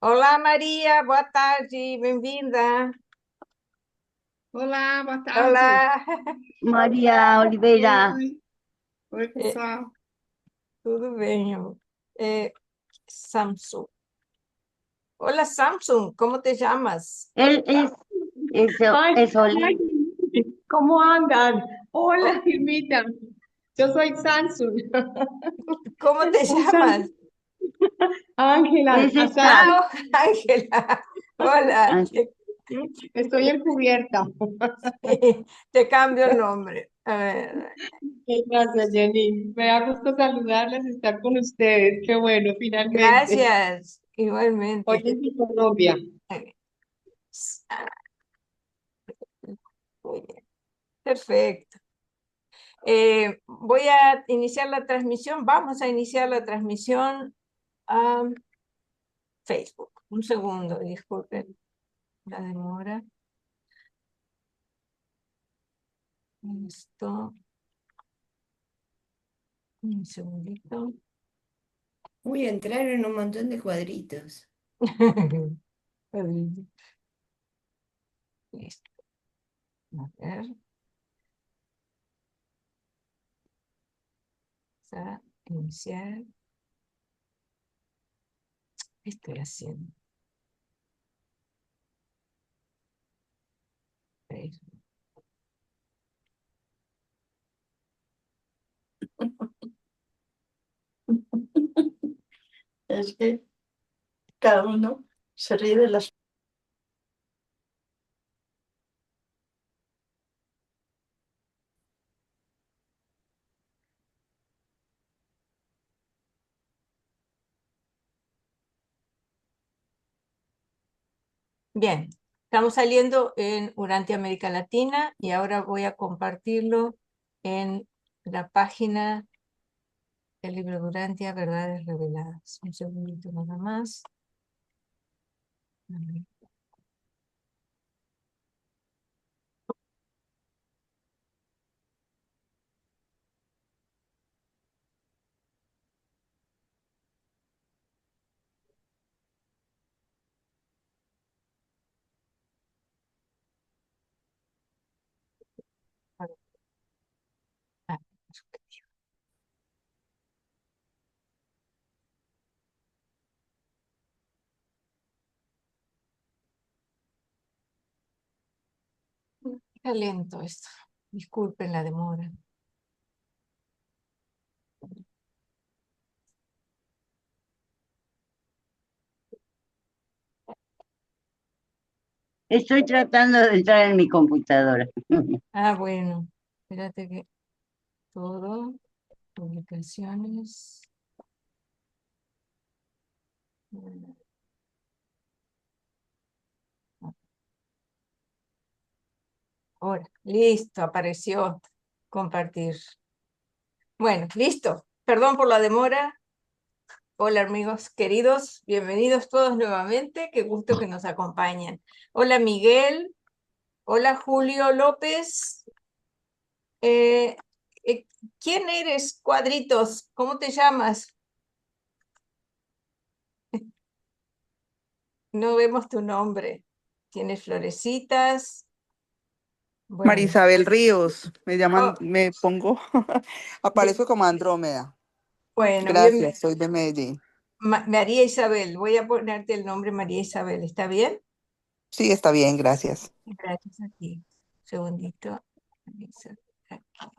Olá, Maria, boa tarde, bem-vinda. Olá, boa tarde. Olá, Maria Oliveira, Oi, oi, É, pessoal. tudo bem? Samsung. Olá, Samsung, como te chamas? él Ay, es ay, Oli. ¿cómo andan? Oh, Hola, Irmita. Yo soy Samsung. como te Samsung. chamas? Ángela Es esta. Azar. Ah, oh, Ángela. Hola, Ah, Estoy encubierta. te cambio el nombre. A ver, Gracias, Jenny. Me da gusto saludarles y estar con ustedes. Qué bueno, finalmente. gracias, Hoy igualmente. desde Colombia. Muy bien, perfecto. Voy a iniciar la transmisión. Vamos a iniciar la transmisión a Facebook. Un segundo, disculpen la demora. Esto, un segundito. Uy, entraron un montón de cuadritos. Listo. A ver, vamos a iniciar. ¿Qué estoy haciendo? Facebook. Es que cada uno se ríe de las... Bien, estamos saliendo en Urantia América Latina y ahora voy a compartirlo en la página del libro de Urantia, Verdades Reveladas. Un segundito nada más. A ver. Ah, está lento esto. Disculpen la demora. estoy tratando de entrar en mi computadora. Ah, bueno. Espérate que todo, publicaciones. Ahora, listo, apareció compartir. Bueno, listo. Perdón por la demora. Hola amigos queridos, bienvenidos todos nuevamente. Qué gusto que nos acompañen. Hola Miguel, hola Julio López. Eh, eh, ¿Quién eres, Cuadritos? ¿Cómo te llamas? No vemos tu nombre. ¿Tienes florecitas? María Bueno, Isabel Ríos, me llaman, oh, me pongo, bi- aparezco como Andrómeda. bueno, bien, Gracias, soy de Medellín. María Isabel, voy a ponerte el nombre María Isabel, ¿está bien? Sí, está bien, gracias. Gracias a ti. Segundito. María Isabel, aquí.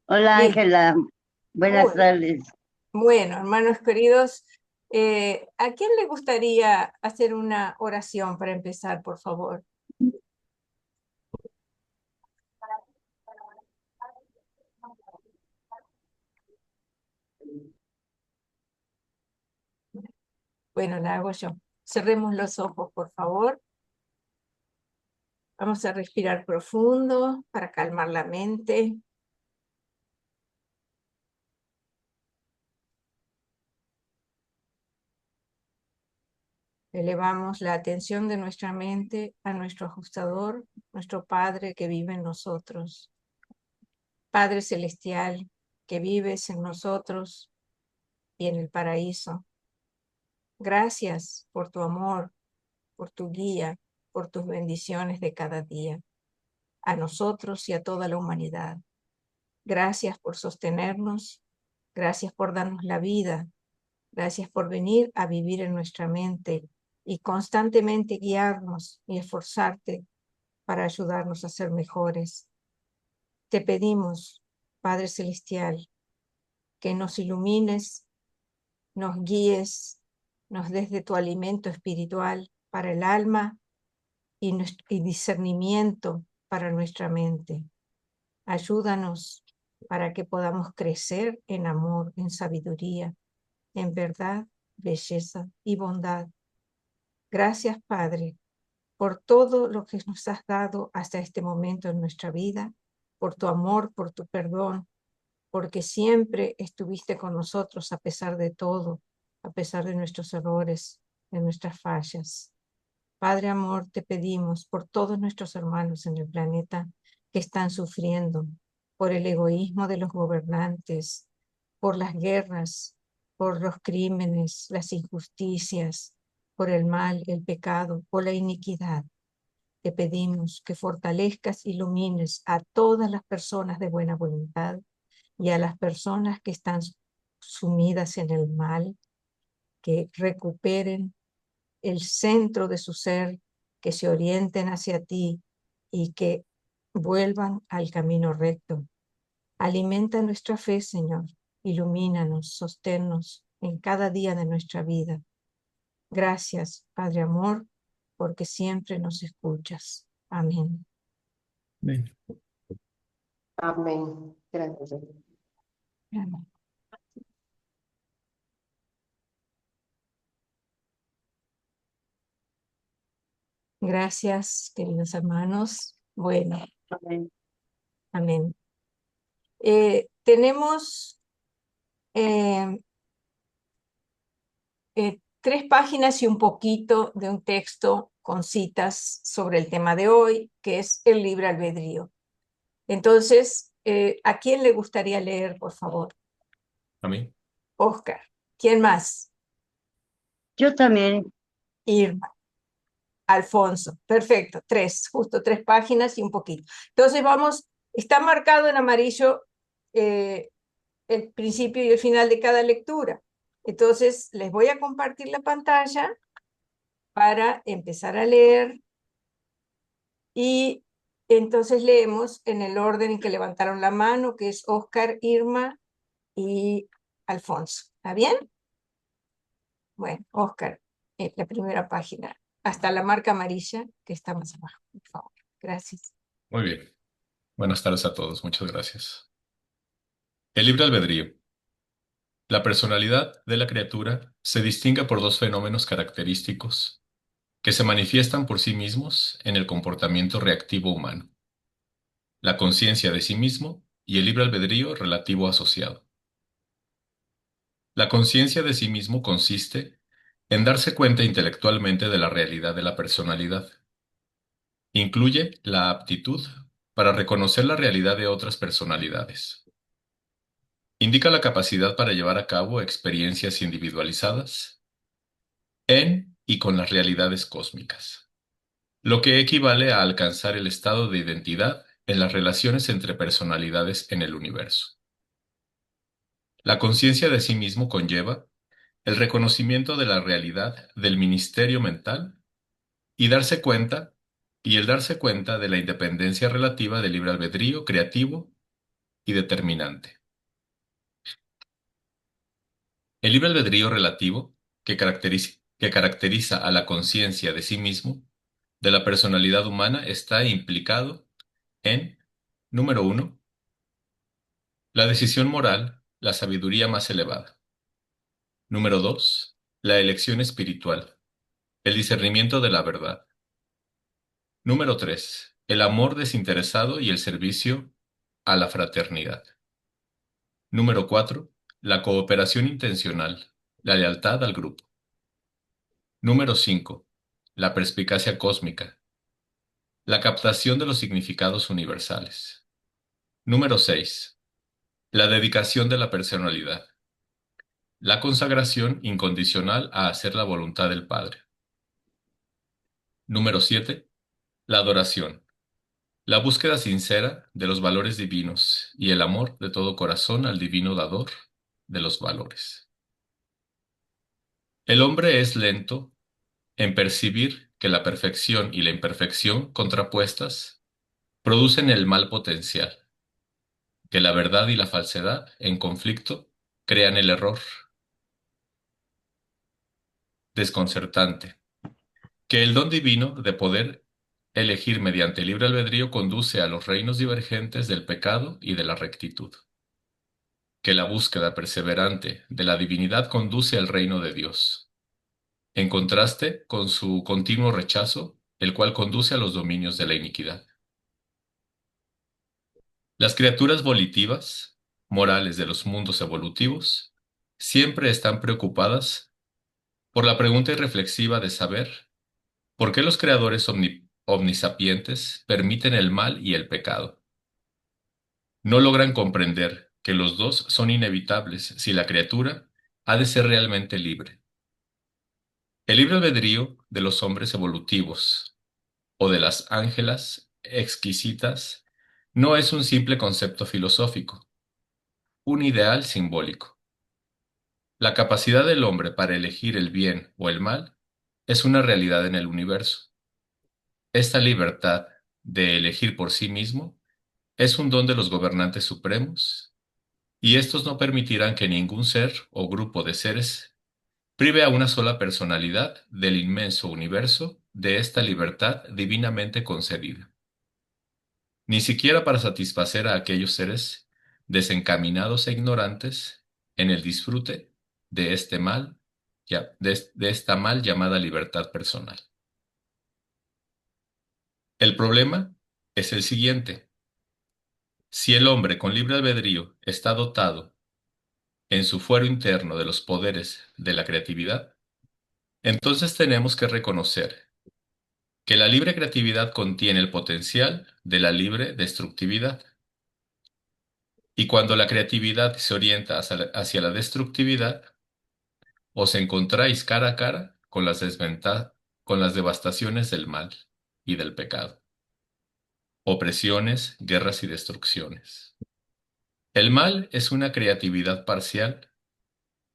Hola Listo. Ángela, buenas tardes. Bueno, hermanos queridos, ¿a quién le gustaría hacer una oración para empezar, por favor? Bueno, la hago yo. Cerremos los ojos, por favor. Vamos a respirar profundo para calmar la mente. Elevamos la atención de nuestra mente a nuestro ajustador, nuestro Padre que vive en nosotros. Padre Celestial, que vives en nosotros y en el paraíso. Gracias por tu amor, por tu guía, por tus bendiciones de cada día, a nosotros y a toda la humanidad. Gracias por sostenernos, gracias por darnos la vida, gracias por venir a vivir en nuestra mente y constantemente guiarnos y esforzarte para ayudarnos a ser mejores. Te pedimos, Padre Celestial, que nos ilumines, nos guíes, nos des de tu alimento espiritual para el alma y discernimiento para nuestra mente. Ayúdanos para que podamos crecer en amor, en sabiduría, en verdad, belleza y bondad. Gracias, Padre, por todo lo que nos has dado hasta este momento en nuestra vida, por tu amor, por tu perdón, porque siempre estuviste con nosotros a pesar de todo, a pesar de nuestros errores, de nuestras fallas. Padre amor, te pedimos por todos nuestros hermanos en el planeta que están sufriendo, por el egoísmo de los gobernantes, por las guerras, por los crímenes, las injusticias, por el mal, el pecado, por la iniquidad. Te pedimos que fortalezcas y ilumines a todas las personas de buena voluntad y a las personas que están sumidas en el mal, que recuperen el centro de su ser, que se orienten hacia ti y que vuelvan al camino recto. Alimenta nuestra fe, Señor. Ilumínanos, sosténnos en cada día de nuestra vida. Gracias, Padre amor, porque siempre nos escuchas. Amén. Amén. Amén. Gracias. Amén. Gracias, queridos hermanos. Bueno, Amén. amén. Tenemos 3 páginas y un poquito de un texto con citas sobre el tema de hoy, que es el libre albedrío. Entonces, ¿a quién le gustaría leer, por favor? A mí. Oscar. ¿Quién más? Yo también. Irma. Alfonso. Perfecto. 3, justo 3 páginas y un poquito. Entonces vamos, está marcado en amarillo el principio y el final de cada lectura. Entonces, les voy a compartir la pantalla para empezar a leer y entonces leemos en el orden en que levantaron la mano, que es Oscar, Irma y Alfonso. ¿Está bien? Bueno, Oscar, la primera página, hasta la marca amarilla que está más abajo, por favor. Gracias. Muy bien. Buenas tardes a todos. Muchas gracias. El libre albedrío. La personalidad de la criatura se distingue por 2 fenómenos característicos que se manifiestan por sí mismos en el comportamiento reactivo humano: la conciencia de sí mismo y el libre albedrío relativo asociado. La conciencia de sí mismo consiste en darse cuenta intelectualmente de la realidad de la personalidad. Incluye la aptitud para reconocer la realidad de otras personalidades. Indica la capacidad para llevar a cabo experiencias individualizadas en y con las realidades cósmicas, lo que equivale a alcanzar el estado de identidad en las relaciones entre personalidades en el universo. La conciencia de sí mismo conlleva el reconocimiento de la realidad del ministerio mental y el darse cuenta de la independencia relativa del libre albedrío creativo y determinante. El libre albedrío relativo, que caracteriza a la conciencia de sí mismo, de la personalidad humana, está implicado en, número 1, la decisión moral, la sabiduría más elevada. Número 2, la elección espiritual, el discernimiento de la verdad. Número 3, el amor desinteresado y el servicio a la fraternidad. Número 4, la cooperación intencional, la lealtad al grupo. Número 5, la perspicacia cósmica. La captación de los significados universales. Número 6. La dedicación de la personalidad. La consagración incondicional a hacer la voluntad del Padre. Número 7. La adoración. La búsqueda sincera de los valores divinos y el amor de todo corazón al divino dador de los valores. El hombre es lento en percibir que la perfección y la imperfección contrapuestas producen el mal potencial, que la verdad y la falsedad en conflicto crean el error desconcertante, que el don divino de poder elegir mediante libre albedrío conduce a los reinos divergentes del pecado y de la rectitud, que la búsqueda perseverante de la divinidad conduce al reino de Dios, en contraste con su continuo rechazo, el cual conduce a los dominios de la iniquidad. Las criaturas volitivas, morales de los mundos evolutivos, siempre están preocupadas por la pregunta irreflexiva de saber por qué los creadores omnisapientes permiten el mal y el pecado. No logran comprender que los dos son inevitables si la criatura ha de ser realmente libre. El libre albedrío de los hombres evolutivos o de las ángelas exquisitas no es un simple concepto filosófico, un ideal simbólico. La capacidad del hombre para elegir el bien o el mal es una realidad en el universo. Esta libertad de elegir por sí mismo es un don de los gobernantes supremos, y estos no permitirán que ningún ser o grupo de seres prive a una sola personalidad del inmenso universo de esta libertad divinamente concedida, ni siquiera para satisfacer a aquellos seres desencaminados e ignorantes en el disfrute de este mal, de esta mal llamada libertad personal. El problema es el siguiente. Si el hombre con libre albedrío está dotado en su fuero interno de los poderes de la creatividad, entonces tenemos que reconocer que la libre creatividad contiene el potencial de la libre destructividad. Y cuando la creatividad se orienta hacia la destructividad, os encontráis cara a cara con con las devastaciones del mal y del pecado, opresiones, guerras y destrucciones. El mal es una creatividad parcial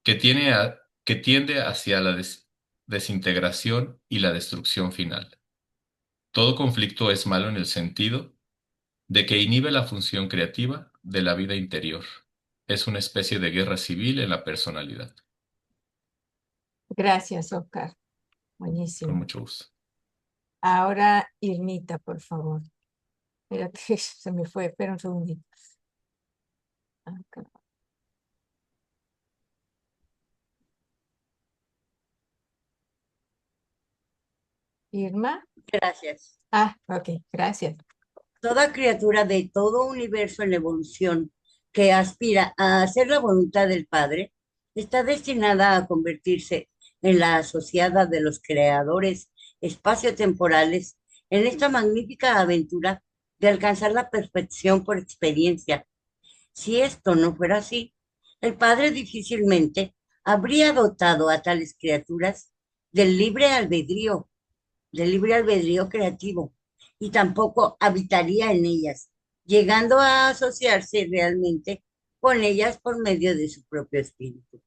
que tiende hacia la desintegración y la destrucción final. Todo conflicto es malo en el sentido de que inhibe la función creativa de la vida interior. Es una especie de guerra civil en la personalidad. Gracias, Oscar. Con Buenísimo. mucho gusto. Ahora, Irmita, por favor. Espérate, se me fue. Espera un segundito. Acá. Irma. Gracias. Ok, gracias. Toda criatura de todo universo en evolución que aspira a hacer la voluntad del Padre está destinada a convertirse en la asociada de los creadores espaciotemporales en esta magnífica aventura de alcanzar la perfección por experiencia. Si esto no fuera así, el Padre difícilmente habría dotado a tales criaturas del libre albedrío, del libre albedrío creativo, y tampoco habitaría en ellas, llegando a asociarse realmente con ellas por medio de su propio espíritu.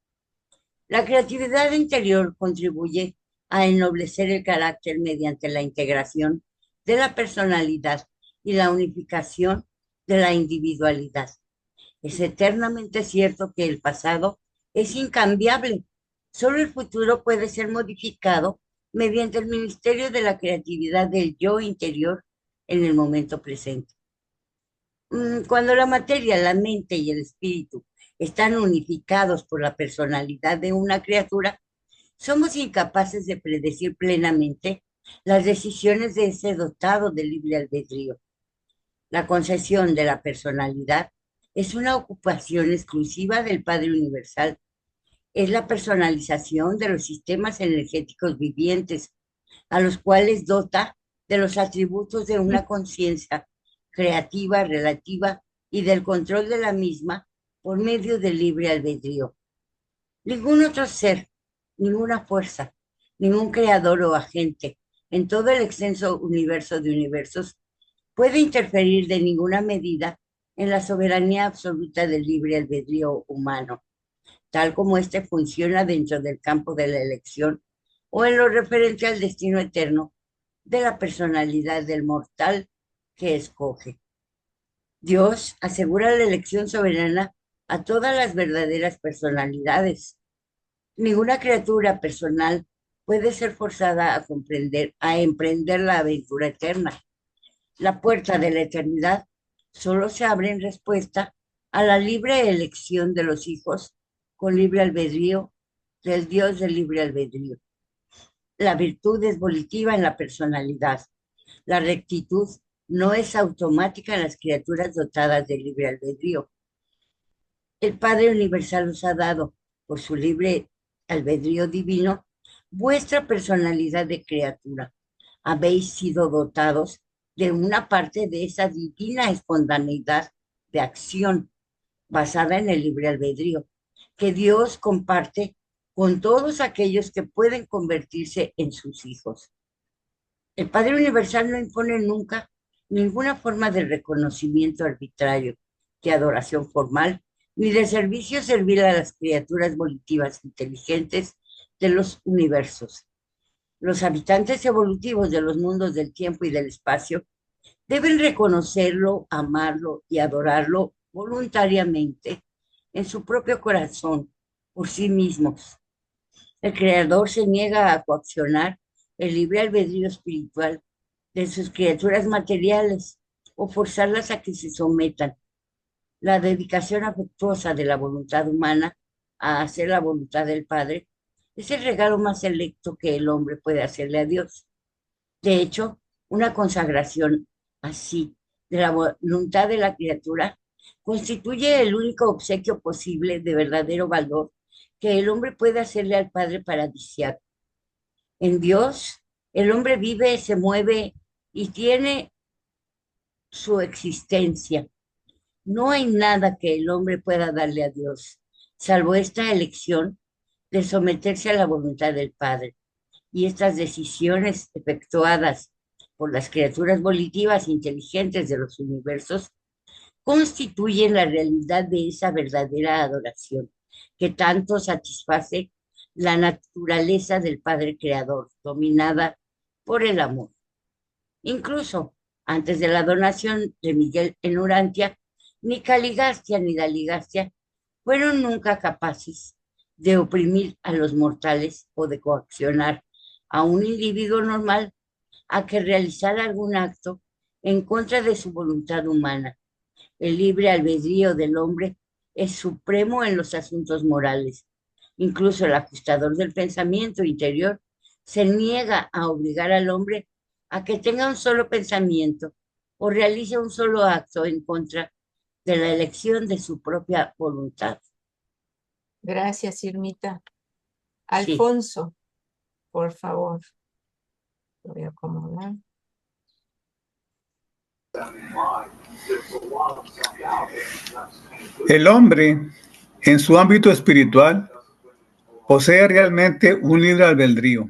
La creatividad interior contribuye a ennoblecer el carácter mediante la integración de la personalidad y la unificación de la individualidad. Es eternamente cierto que el pasado es incambiable. Solo el futuro puede ser modificado mediante el ministerio de la creatividad del yo interior en el momento presente. Cuando la materia, la mente y el espíritu están unificados por la personalidad de una criatura, somos incapaces de predecir plenamente las decisiones de ese dotado de libre albedrío. La concesión de la personalidad es una ocupación exclusiva del Padre Universal. Es la personalización de los sistemas energéticos vivientes, a los cuales dota de los atributos de una conciencia creativa, relativa y del control de la misma por medio del libre albedrío. Ningún otro ser, ninguna fuerza, ningún creador o agente en todo el extenso universo de universos puede interferir de ninguna medida en la soberanía absoluta del libre albedrío humano, tal como éste funciona dentro del campo de la elección o en lo referente al destino eterno de la personalidad del mortal que escoge. Dios asegura la elección soberana a todas las verdaderas personalidades. Ninguna criatura personal puede ser forzada a emprender la aventura eterna. La puerta de la eternidad solo se abre en respuesta a la libre elección de los hijos con libre albedrío del Dios del libre albedrío. La virtud es volitiva en la personalidad. La rectitud no es automática en las criaturas dotadas de libre albedrío. El Padre Universal os ha dado, por su libre albedrío divino, vuestra personalidad de criatura. Habéis sido dotados de una parte de esa divina espontaneidad de acción basada en el libre albedrío, que Dios comparte con todos aquellos que pueden convertirse en sus hijos. El Padre Universal no impone nunca ninguna forma de reconocimiento arbitrario, de adoración formal, ni de servicio servil a las criaturas volitivas inteligentes de los universos. Los habitantes evolutivos de los mundos del tiempo y del espacio deben reconocerlo, amarlo y adorarlo voluntariamente en su propio corazón, por sí mismos. El Creador se niega a coaccionar el libre albedrío espiritual de sus criaturas materiales o forzarlas a que se sometan. La dedicación afectuosa de la voluntad humana a hacer la voluntad del Padre es el regalo más selecto que el hombre puede hacerle a Dios. De hecho, una consagración así de la voluntad de la criatura constituye el único obsequio posible de verdadero valor que el hombre puede hacerle al Padre paradisiaco. En Dios, el hombre vive, se mueve y tiene su existencia. No hay nada que el hombre pueda darle a Dios, salvo esta elección de someterse a la voluntad del Padre. Y estas decisiones efectuadas por las criaturas volitivas inteligentes de los universos constituyen la realidad de esa verdadera adoración que tanto satisface la naturaleza del Padre Creador, dominada por el amor. Incluso antes de la donación de Miguel en Urantia, ni Caligastia ni Daligastia fueron nunca capaces de oprimir a los mortales o de coaccionar a un individuo normal a que realizara algún acto en contra de su voluntad humana. El libre albedrío del hombre es supremo en los asuntos morales. Incluso el ajustador del pensamiento interior se niega a obligar al hombre a que tenga un solo pensamiento o realice un solo acto en contra de la elección de su propia voluntad. Gracias, Irmita. Sí. Alfonso, por favor. Lo voy a acomodar. El hombre, en su ámbito espiritual, posee realmente un libre albedrío.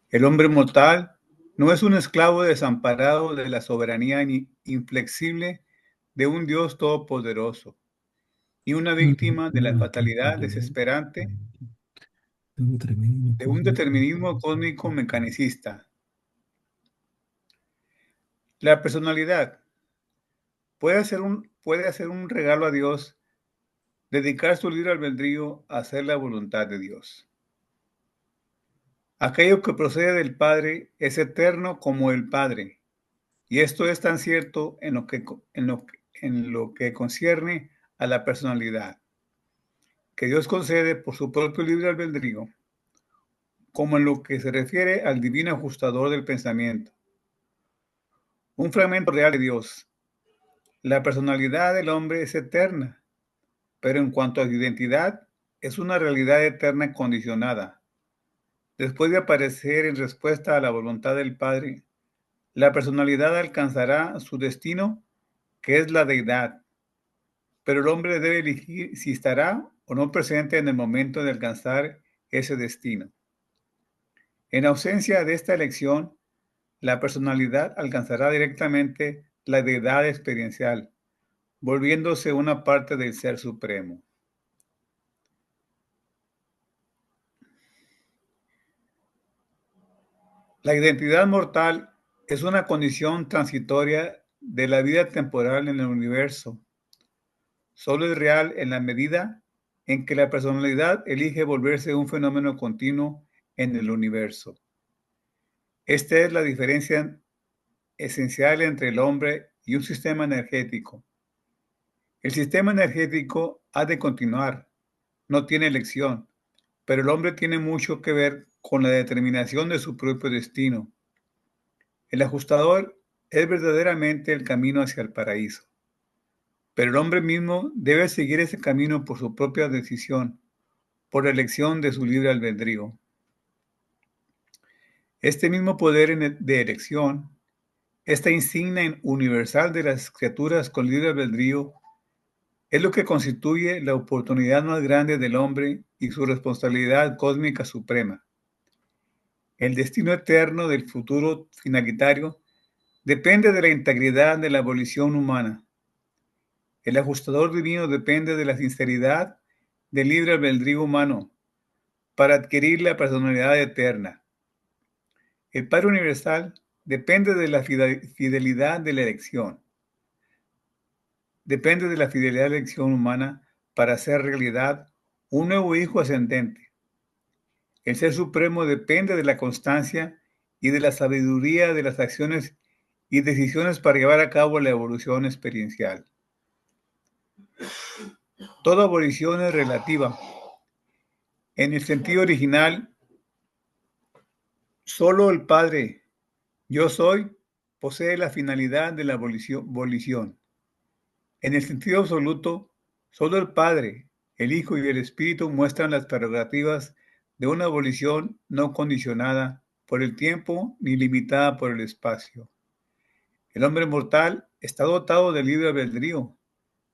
El hombre mortal no es un esclavo desamparado de la soberanía inflexible de un Dios todopoderoso, y una víctima de la fatalidad desesperante de un determinismo cósmico mecanicista. La personalidad puede hacer un regalo a Dios, dedicar su libre albedrío a hacer la voluntad de Dios. Aquello que procede del Padre es eterno como el Padre, y esto es tan cierto en lo que concierne a la personalidad, que Dios concede por su propio libre albedrío, como en lo que se refiere al divino ajustador del pensamiento. Un fragmento real de Dios. La personalidad del hombre es eterna, pero en cuanto a su identidad, es una realidad eterna condicionada. Después de aparecer en respuesta a la voluntad del Padre, La personalidad alcanzará su destino, que es la deidad, pero el hombre debe elegir si estará o no presente en el momento de alcanzar ese destino. En ausencia de esta elección, la personalidad alcanzará directamente la deidad experiencial, volviéndose una parte del Ser Supremo. La identidad mortal es una condición transitoria de la vida temporal en el universo. Solo es real en la medida en que la personalidad elige volverse un fenómeno continuo en el universo. Esta es la diferencia esencial entre el hombre y un sistema energético. El sistema energético ha de continuar, no tiene elección, pero el hombre tiene mucho que ver con la determinación de su propio destino. El ajustador es verdaderamente el camino hacia el paraíso, pero el hombre mismo debe seguir ese camino por su propia decisión, por elección de su libre albedrío. Este mismo poder de elección, esta insignia universal de las criaturas con libre albedrío, es lo que constituye la oportunidad más grande del hombre y su responsabilidad cósmica suprema. El destino eterno del futuro finalitario depende de la integridad de la volición humana. El ajustador divino depende de la sinceridad del libre albedrío humano para adquirir la personalidad eterna. El Padre Universal depende de la fidelidad de la elección. Depende de la fidelidad de la elección humana para hacer realidad un nuevo hijo ascendente. El Ser Supremo depende de la constancia y de la sabiduría de las acciones y decisiones para llevar a cabo la evolución experiencial. Toda abolición es relativa. En el sentido original, solo el Padre, yo soy, posee la finalidad de la volición. En el sentido absoluto, solo el Padre, el Hijo y el Espíritu muestran las prerrogativas de una volición no condicionada por el tiempo ni limitada por el espacio. El hombre mortal está dotado de libre albedrío,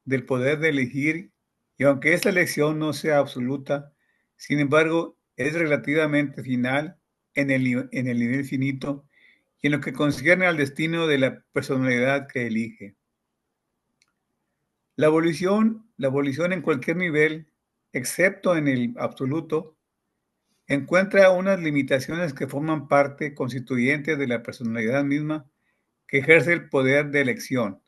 del poder de elegir, y aunque esta elección no sea absoluta, sin embargo, es relativamente final en el nivel finito y en lo que concierne al destino de la personalidad que elige. La abolición en cualquier nivel, excepto en el absoluto, encuentra unas limitaciones que forman parte constituyente de la personalidad misma que ejerce el poder de elección.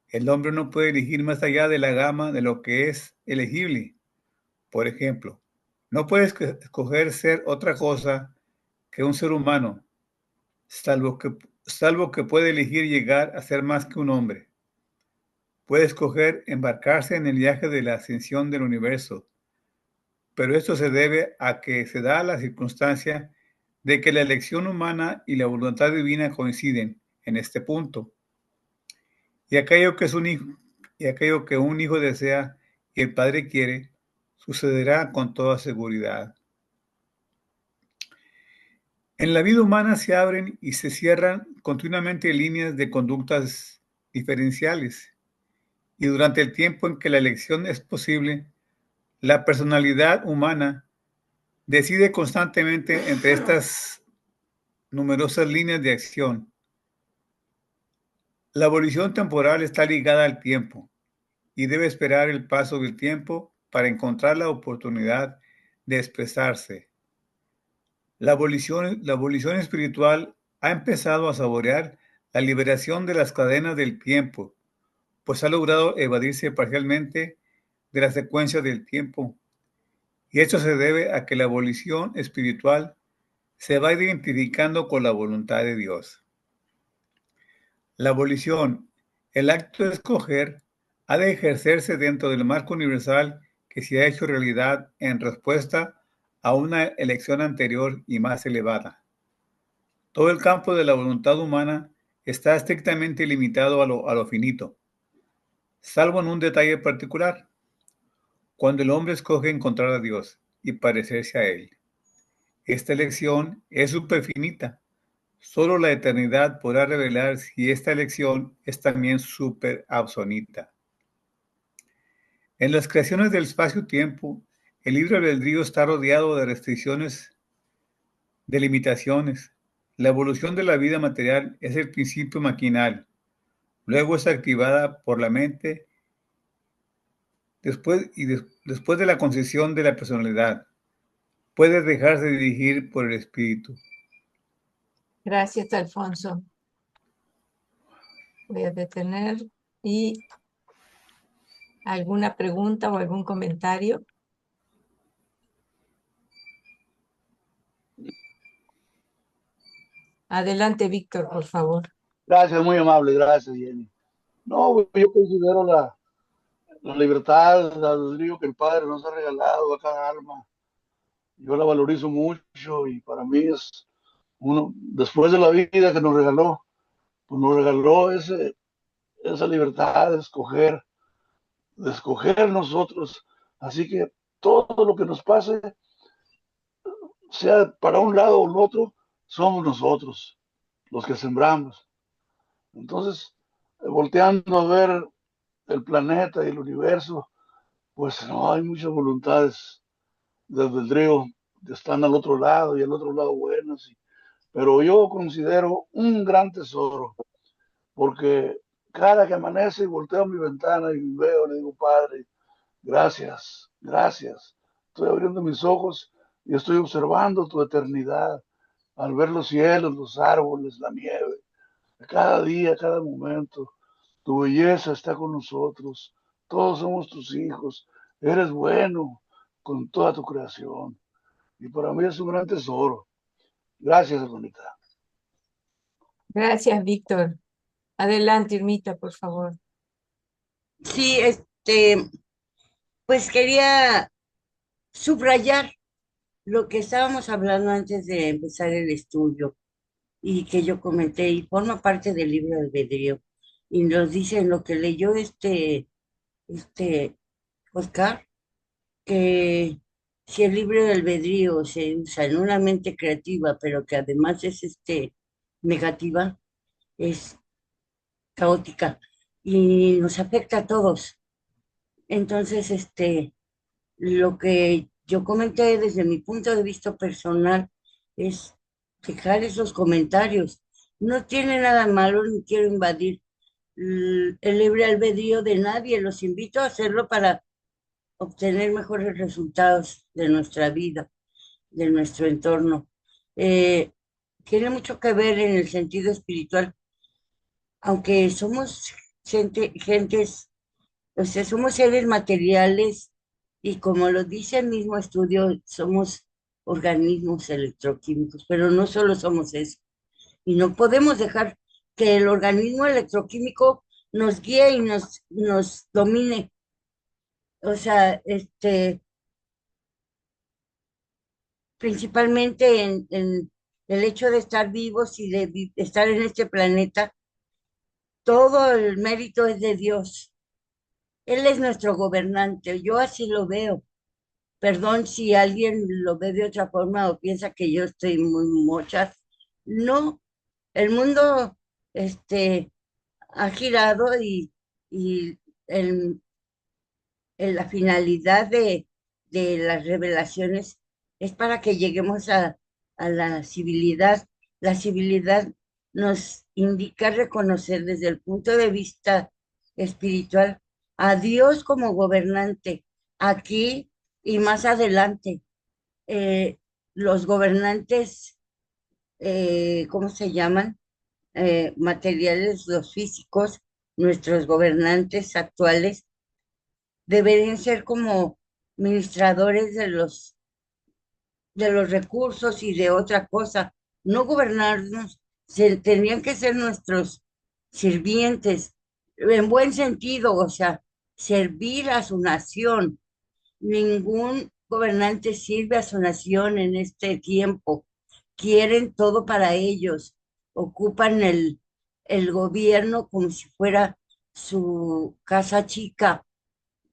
El hombre no puede elegir más allá de la gama de lo que es elegible. Por ejemplo, no puede escoger ser otra cosa que un ser humano, salvo que puede elegir llegar a ser más que un hombre. Puede escoger embarcarse en el viaje de la ascensión del universo, pero esto se debe a que se da la circunstancia de que la elección humana y la voluntad divina coinciden en este punto. Y aquello que un hijo desea y el Padre quiere, sucederá con toda seguridad. En la vida humana se abren y se cierran continuamente líneas de conductas diferenciales, y durante el tiempo en que la elección es posible, la personalidad humana decide constantemente entre estas numerosas líneas de acción. La abolición temporal está ligada al tiempo y debe esperar el paso del tiempo para encontrar la oportunidad de expresarse. La abolición espiritual ha empezado a saborear la liberación de las cadenas del tiempo, pues ha logrado evadirse parcialmente de la secuencia del tiempo. Y esto se debe a que la abolición espiritual se va identificando con la voluntad de Dios. La abolición, el acto de escoger, ha de ejercerse dentro del marco universal que se ha hecho realidad en respuesta a una elección anterior y más elevada. Todo el campo de la voluntad humana está estrictamente limitado a lo finito, salvo en un detalle particular, cuando el hombre escoge encontrar a Dios y parecerse a Él. Esta elección es superfinita, Solo la eternidad podrá revelar si esta elección es también superabsonita. En las creaciones del espacio-tiempo, el libre albedrío está rodeado de restricciones, de limitaciones. La evolución de la vida material es el principio maquinal. Luego es activada por la mente después de la concesión de la personalidad. Puede dejarse dirigir por el espíritu. Gracias, Alfonso. Voy a detener. ¿Y alguna pregunta o algún comentario? Adelante, Víctor, por favor. Gracias, muy amable, gracias, Jenny. No, yo considero la libertad, el albedrío que el Padre nos ha regalado a cada alma. Yo la valorizo mucho y para mí es uno, después de la vida que nos regaló, pues nos regaló esa libertad de escoger nosotros. Así que todo lo que nos pase, sea para un lado o el otro, somos nosotros los que sembramos. Entonces, volteando a ver el planeta y el universo, pues no hay muchas voluntades de albedrío, están al otro lado y al otro lado buenas. Pero yo considero un gran tesoro, porque cada que amanece y volteo a mi ventana y veo, le digo, Padre, gracias, gracias. Estoy abriendo mis ojos y estoy observando tu eternidad al ver los cielos, los árboles, la nieve. Cada día, cada momento, tu belleza está con nosotros. Todos somos tus hijos. Eres bueno con toda tu creación. Y para mí es un gran tesoro. Gracias, hermanita. Gracias, Víctor. Adelante, Irmita, por favor. Sí, pues quería subrayar lo que estábamos hablando antes de empezar el estudio y que yo comenté y forma parte del libro de albedrío. Y nos dice en lo que leyó este Oscar, que si el libre albedrío se usa en una mente creativa, pero que además es negativa, es caótica y nos afecta a todos. Entonces, lo que yo comenté desde mi punto de vista personal es fijar esos comentarios. No tiene nada malo ni quiero invadir el libre albedrío de nadie. Los invito a hacerlo para obtener mejores resultados de nuestra vida, de nuestro entorno. Eh, Tiene mucho que ver en el sentido espiritual, aunque somos gentes, o sea, somos seres materiales y como lo dice el mismo estudio, somos organismos electroquímicos, pero no solo somos eso. Y no podemos dejar que el organismo electroquímico nos guíe y nos domine. O sea, principalmente en el hecho de estar vivos y de estar en este planeta, todo el mérito es de Dios. Él es nuestro gobernante, yo así lo veo. Perdón si alguien lo ve de otra forma o piensa que yo estoy muy mocha. No, el mundo ha girado y el, la finalidad de las revelaciones es para que lleguemos a la civilidad. La civilidad nos indica reconocer desde el punto de vista espiritual a Dios como gobernante aquí y más adelante. Los gobernantes, ¿cómo se llaman? Materiales, los físicos, nuestros gobernantes actuales deberían ser como ministradores de los recursos y de otra cosa, no gobernarnos, tendrían que ser nuestros sirvientes, en buen sentido, o sea, servir a su nación. Ningún gobernante sirve a su nación en este tiempo. Quieren todo para ellos. Ocupan el gobierno como si fuera su casa chica.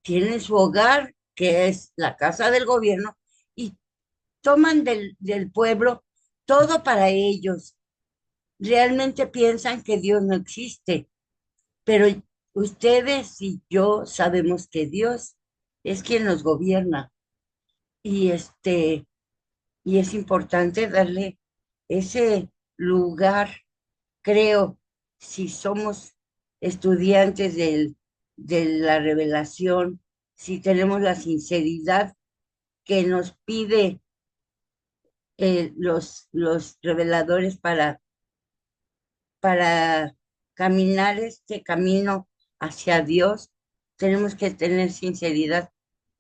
Tienen su hogar, que es la casa del gobierno, y toman del pueblo todo para ellos. realmente piensan que Dios no existe, pero ustedes y yo sabemos que Dios es quien nos gobierna y y es importante darle ese lugar, creo, si somos estudiantes de la revelación, si tenemos la sinceridad que nos pide los reveladores para caminar este camino hacia Dios, tenemos que tener sinceridad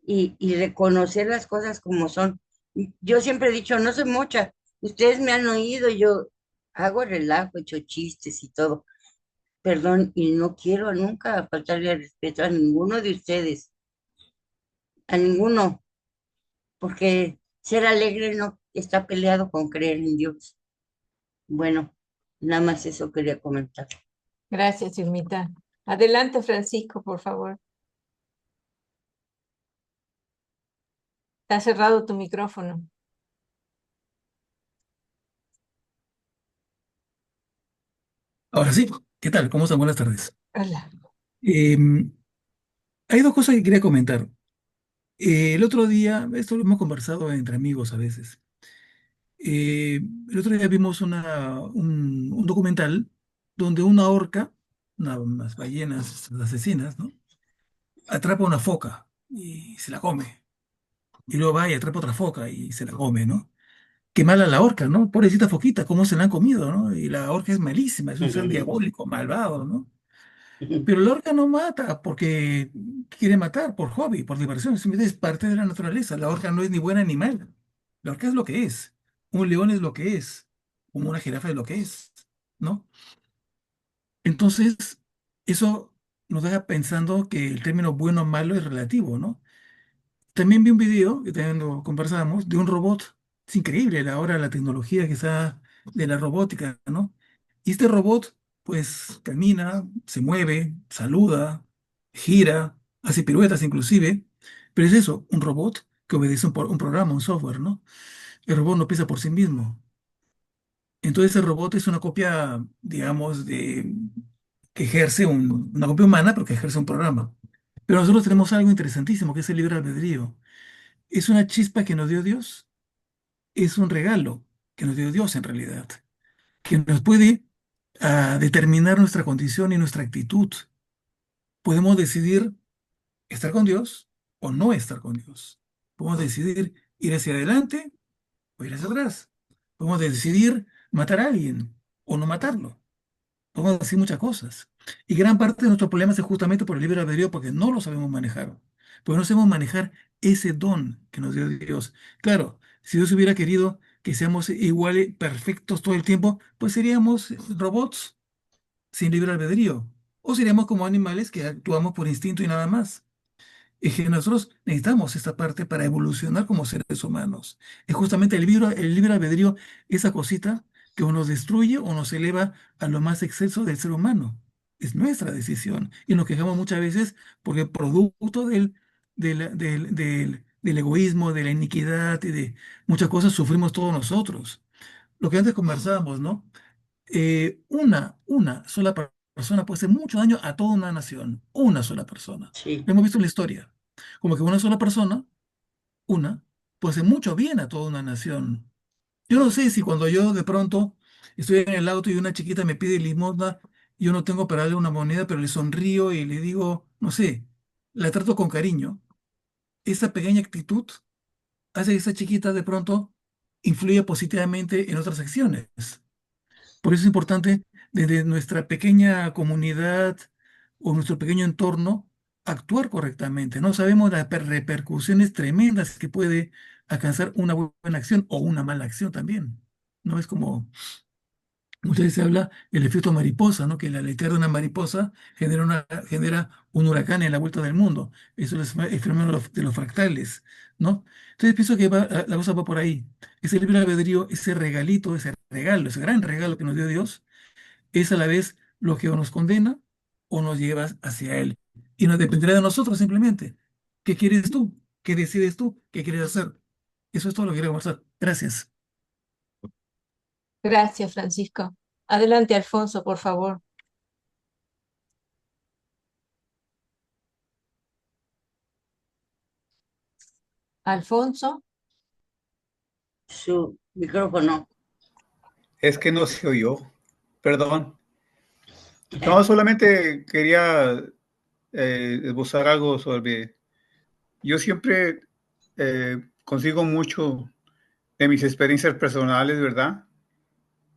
y reconocer las cosas como son. Y yo siempre he dicho, no soy mucha, ustedes me han oído, yo hago relajo, echo chistes y todo, perdón, y no quiero nunca faltarle el respeto a ninguno de ustedes, a ninguno, porque ser alegre no está peleado con creer en Dios. Bueno, nada más eso quería comentar. Gracias, Irmita. Adelante, Francisco, por favor. Está cerrado tu micrófono. Ahora sí, ¿qué tal? ¿Cómo están? Buenas tardes. Hola. Em, Hay dos cosas que quería comentar. El otro día, esto lo hemos conversado entre amigos a veces. El otro día vimos un documental donde una orca, unas ballenas asesinas, ¿no? Atrapa una foca y se la come. Y luego va y atrapa otra foca y se la come, ¿no? Qué mala la orca, ¿no? Pobrecita foquita, cómo se la han comido, ¿no? Y la orca es malísima, es un ser diabólico, malvado, ¿no? Pero el orca no mata porque quiere matar, por hobby, por diversión. Simplemente es parte de la naturaleza. La orca no es ni buena ni mala. La orca es lo que es. Un león es lo que es. Como una jirafa es lo que es, ¿no? Entonces, eso nos deja pensando que el término bueno o malo es relativo, ¿no? También vi un video, que también lo conversamos, de un robot. Es increíble ahora la tecnología que está de la robótica, ¿no? Y este robot, pues, camina, se mueve, saluda, gira, hace piruetas inclusive. Pero es eso, un robot que obedece un programa, un software, ¿no? El robot no piensa por sí mismo. Entonces el robot es una copia, digamos, que ejerce una copia humana, pero que ejerce un programa. Pero nosotros tenemos algo interesantísimo, que es el libre albedrío. Es una chispa que nos dio Dios, es un regalo que nos dio Dios en realidad, que nos puede determinar nuestra condición y nuestra actitud. Podemos decidir estar con Dios o no estar con Dios. Podemos decidir ir hacia adelante o ir hacia atrás. Podemos decidir matar a alguien o no matarlo. Podemos decir muchas cosas. Y gran parte de nuestros problemas es justamente por el libre albedrío, porque no lo sabemos manejar. Porque no sabemos manejar ese don que nos dio Dios. Claro, si Dios hubiera querido que seamos iguales, perfectos todo el tiempo, pues seríamos robots sin libre albedrío. O seríamos como animales que actuamos por instinto y nada más. Es que nosotros necesitamos esta parte para evolucionar como seres humanos. Es justamente el libre albedrío, esa cosita que o nos destruye o nos eleva a lo más excelso del ser humano. Es nuestra decisión. Y nos quejamos muchas veces porque producto del egoísmo, de la iniquidad y de muchas cosas sufrimos todos nosotros. Lo que antes conversábamos, ¿no? Una sola persona puede hacer mucho daño a toda una nación. Una sola persona. Sí. Lo hemos visto en la historia. Como que una sola persona, una, puede hacer mucho bien a toda una nación. Yo no sé si cuando yo de pronto estoy en el auto y una chiquita me pide limosna, yo no tengo para darle una moneda, pero le sonrío y le digo, no sé, la trato con cariño. Esa pequeña actitud hace que esa chiquita de pronto influya positivamente en otras acciones. Por eso es importante desde nuestra pequeña comunidad o nuestro pequeño entorno actuar correctamente. No sabemos las repercusiones tremendas que puede alcanzar una buena acción o una mala acción también. No es como muchas veces se habla del efecto mariposa, ¿no? Que la aletear de una mariposa genera un huracán en la vuelta del mundo. Eso es el fenómeno de los fractales, ¿no? Entonces pienso que la cosa va por ahí. Ese libre albedrío, ese regalito, ese regalo, ese gran regalo que nos dio Dios, es a la vez lo que o nos condena o nos lleva hacia Él. Y nos dependerá de nosotros simplemente. ¿Qué quieres tú? ¿Qué decides tú? ¿Qué quieres hacer? Eso es todo lo que quería conversar. Gracias. Gracias, Francisco. Adelante, Alfonso, por favor. Alfonso. Su micrófono. Es que no se oyó. Perdón. No, solamente quería esbozar algo sobre... Yo siempre consigo mucho de mis experiencias personales, ¿verdad?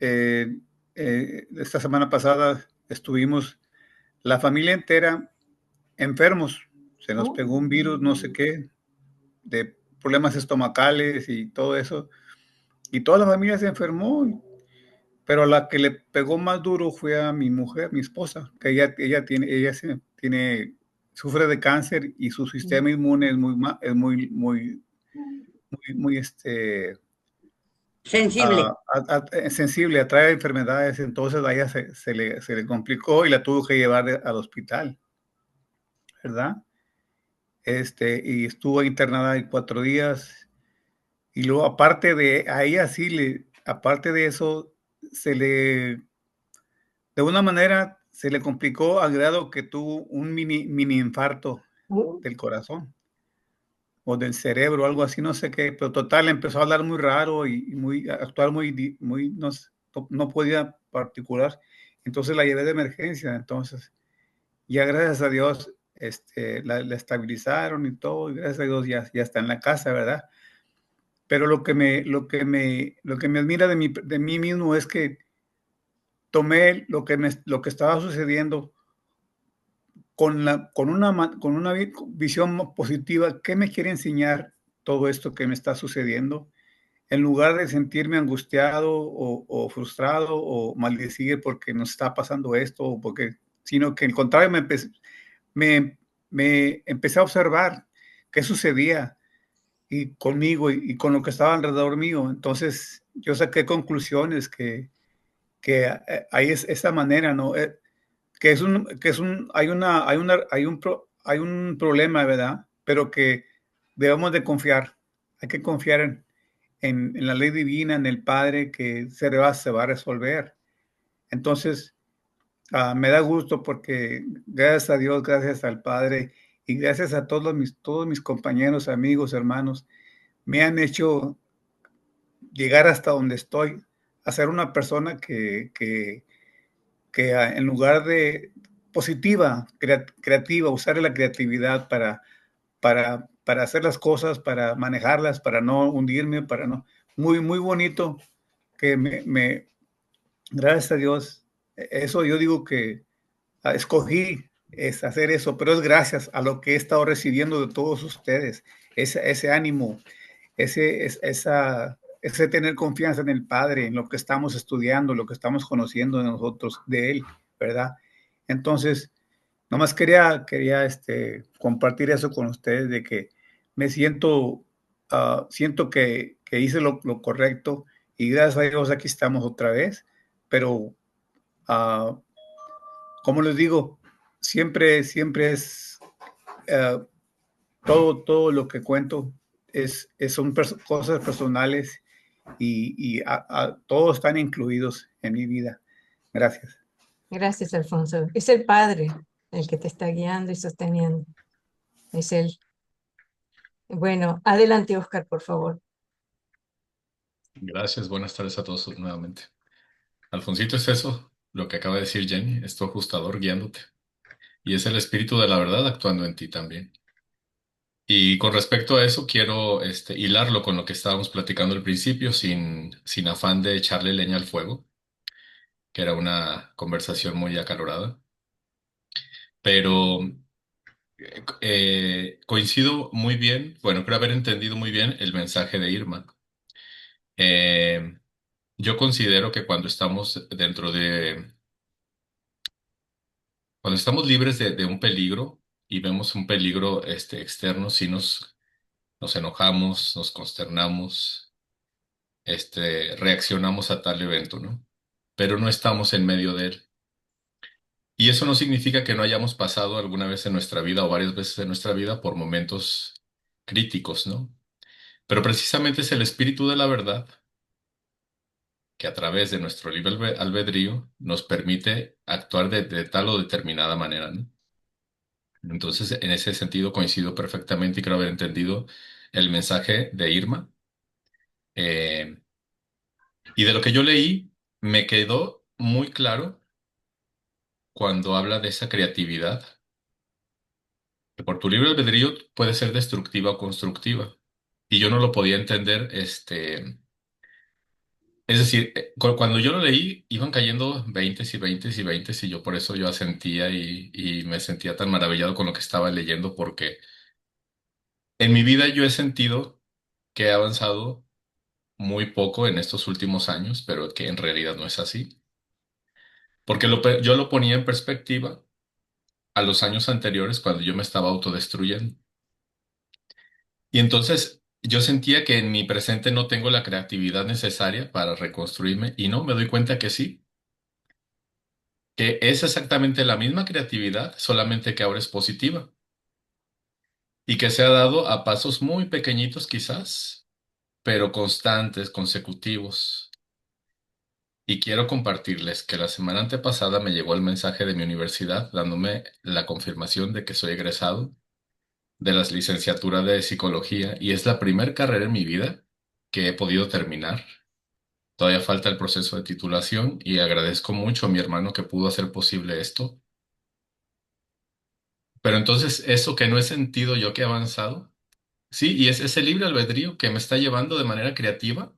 Eh, esta semana pasada estuvimos la familia entera enfermos. Se nos pegó un virus, no sé qué, de problemas estomacales y todo eso. Y toda la familia se enfermó, pero a la que le pegó más duro fue a mi mujer, mi esposa, que sufre de cáncer y su sistema inmune es muy Sensible. sensible, atrae enfermedades, entonces a ella se le complicó y la tuvo que llevar al hospital, ¿verdad? Y estuvo internada ahí 4 días. Y luego, a ella sí aparte de eso, de una manera, se le complicó al grado que tuvo un mini infarto del corazón o del cerebro, algo así, no sé qué, pero total, empezó a hablar muy raro y a actuar muy, no podía particular. Entonces la llevé de emergencia. Entonces, ya gracias a Dios, la estabilizaron y todo, y gracias a Dios ya está en la casa, ¿verdad? Pero lo que me admira de mí mismo es que tomé lo que estaba sucediendo con una visión positiva. ¿Qué me quiere enseñar todo esto que me está sucediendo? En lugar de sentirme angustiado o frustrado o maldecir porque nos está pasando esto, sino que al contrario me, me empecé a observar qué sucedía y conmigo y con lo que estaba alrededor mío. Entonces yo saqué conclusiones que hay esa manera, ¿no? Hay un problema, ¿verdad? Pero que debemos de confiar. Hay que confiar en la ley divina, en el Padre, que se va a resolver. Entonces, me da gusto porque gracias a Dios, gracias al Padre y gracias a todos mis compañeros, amigos, hermanos, me han hecho llegar hasta donde estoy, a ser una persona que en lugar de positiva, creativa, usar la creatividad para hacer las cosas, para manejarlas, para no hundirme, muy, muy bonito que gracias a Dios, eso yo digo que escogí es hacer eso, pero es gracias a lo que he estado recibiendo de todos ustedes, ese ánimo, ese tener confianza en el Padre, en lo que estamos estudiando, lo que estamos conociendo de nosotros, de Él, ¿verdad? Entonces, nomás quería compartir eso con ustedes, de que me siento que hice lo correcto y gracias a Dios aquí estamos otra vez, pero uh, como les digo, siempre es todo lo que cuento son cosas personales y todos están incluidos en mi vida. Gracias. Gracias, Alfonso. Es el Padre el que te está guiando y sosteniendo. Es Él. Bueno, adelante, Oscar, por favor. Gracias, buenas tardes a todos nuevamente. Alfonsito, es eso, lo que acaba de decir Jenny, es tu ajustador guiándote. Y es el espíritu de la verdad actuando en ti también. Y con respecto a eso, quiero hilarlo con lo que estábamos platicando al principio, sin afán de echarle leña al fuego, que era una conversación muy acalorada. Pero coincido muy bien, bueno, creo haber entendido muy bien el mensaje de Irma. Eh, yo considero que cuando estamos libres de un peligro y vemos un peligro externo, sí nos enojamos, nos consternamos, reaccionamos a tal evento, ¿no? Pero no estamos en medio de él. Y eso no significa que no hayamos pasado alguna vez en nuestra vida o varias veces en nuestra vida por momentos críticos, ¿no? Pero precisamente es el espíritu de la verdad que a través de nuestro libre albedrío nos permite actuar de tal o determinada manera, ¿no? Entonces, en ese sentido coincido perfectamente y creo haber entendido el mensaje de Irma. Eh, y de lo que yo leí, me quedó muy claro cuando habla de esa creatividad, que por tu libre albedrío puede ser destructiva o constructiva. Y yo no lo podía entender, es decir, cuando yo lo leí, iban cayendo 20 y 20 y 20 y yo por eso yo asentía y me sentía tan maravillado con lo que estaba leyendo, porque en mi vida yo he sentido que he avanzado muy poco en estos últimos años, pero que en realidad no es así. Porque yo lo ponía en perspectiva a los años anteriores cuando yo me estaba autodestruyendo. Y entonces yo sentía que en mi presente no tengo la creatividad necesaria para reconstruirme y no, me doy cuenta que sí, que es exactamente la misma creatividad, solamente que ahora es positiva y que se ha dado a pasos muy pequeñitos quizás, pero constantes, consecutivos. Y quiero compartirles que la semana antepasada me llegó el mensaje de mi universidad dándome la confirmación de que soy egresado de la licenciatura de psicología y es la primera carrera en mi vida que he podido terminar. Todavía falta el proceso de titulación y agradezco mucho a mi hermano que pudo hacer posible esto. Pero entonces, eso que no he sentido yo que he avanzado, sí, y es ese libre albedrío que me está llevando de manera creativa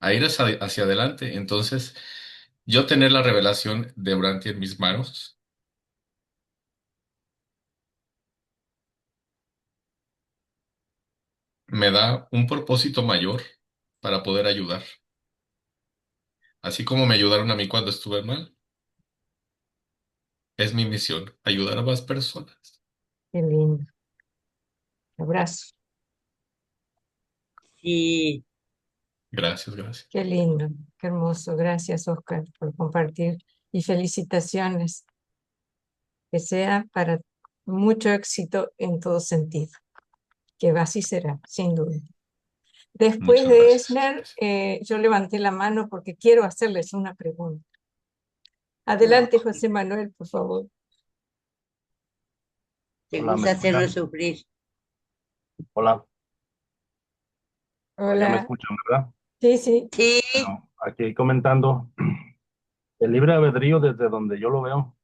a ir hacia adelante. Entonces, yo tener la revelación de Urantia en mis manos me da un propósito mayor para poder ayudar. Así como me ayudaron a mí cuando estuve mal, es mi misión ayudar a más personas. Qué lindo. Abrazo. Sí, Gracias, gracias. Qué lindo. Qué hermoso. Gracias, Oscar, por compartir. Y felicitaciones. Que sea para mucho éxito en todo sentido. Que así será, sin duda. Después Muchas de gracias. Esner, yo levanté la mano porque quiero hacerles una pregunta. no, Adelante, José Manuel, por favor. te Hola, ¿me gusta hacerlo escuchan? sufrir. Hola, ya me Hola. escuchan, ¿verdad? Sí, sí. Sí, Bueno, aquí comentando, el libre albedrío desde donde yo lo veo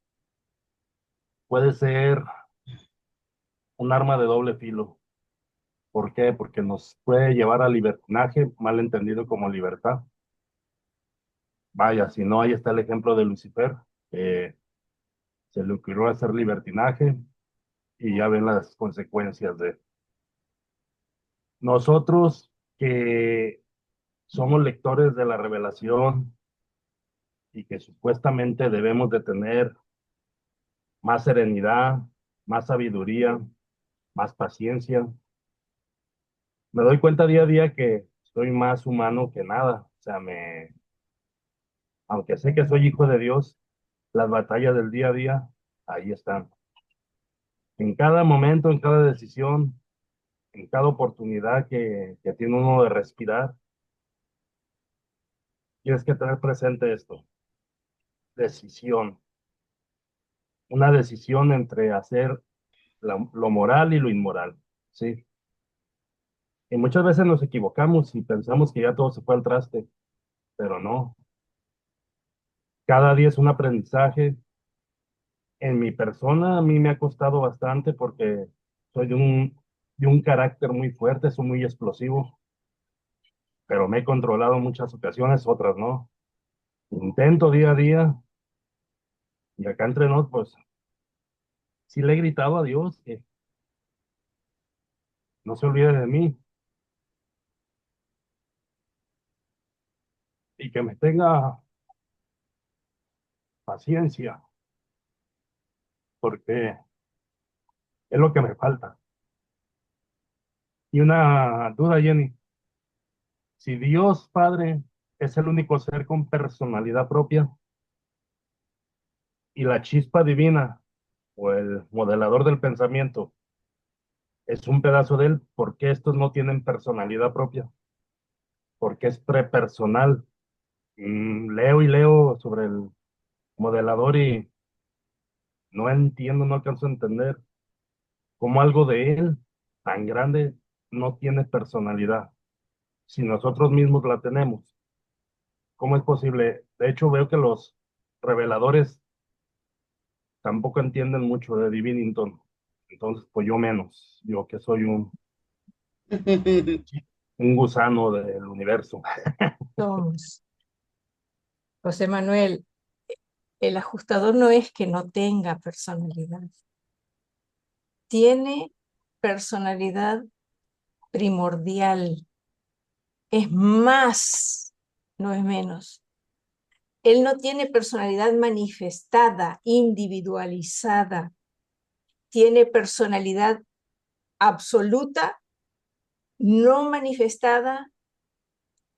puede ser un arma de doble filo. ¿Por qué? Porque nos puede llevar al libertinaje, mal entendido como libertad. Vaya, si no, ahí está el ejemplo de Lucifer, que se le ocurrió hacer libertinaje y ya ven las consecuencias de nosotros que somos lectores de la revelación y que supuestamente debemos de tener más serenidad, más sabiduría, más paciencia. Me doy cuenta día a día que soy más humano que nada. O sea, aunque sé que soy hijo de Dios, las batallas del día a día, ahí están. En cada momento, en cada decisión, en cada oportunidad que tiene uno de respirar, tienes que tener presente esto. Decisión. Una decisión entre hacer lo moral y lo inmoral. ¿Sí? Y muchas veces nos equivocamos y pensamos que ya todo se fue al traste, pero no. Cada día es un aprendizaje. En mi persona a mí me ha costado bastante porque soy de un carácter muy fuerte, soy muy explosivo, pero me he controlado en muchas ocasiones, otras no. Intento día a día y acá entre nos, pues sí le he gritado a Dios que no se olvide de mí y que me tenga paciencia, porque es lo que me falta. Y una duda, Jenny, si Dios Padre es el único ser con personalidad propia y la chispa divina o el modelador del pensamiento es un pedazo de él, ¿por qué estos no tienen personalidad propia? Porque es prepersonal Leo y leo sobre el modelador y no entiendo, no alcanzo a entender cómo algo de él tan grande no tiene personalidad, si nosotros mismos la tenemos. ¿Cómo es posible? De hecho, veo que los reveladores tampoco entienden mucho de Divinington. Entonces, pues yo menos, yo que soy un gusano del universo. Somos. José Manuel, el ajustador no es que no tenga personalidad. Tiene personalidad primordial. Es más, no es menos. Él no tiene personalidad manifestada, individualizada. Tiene personalidad absoluta, no manifestada,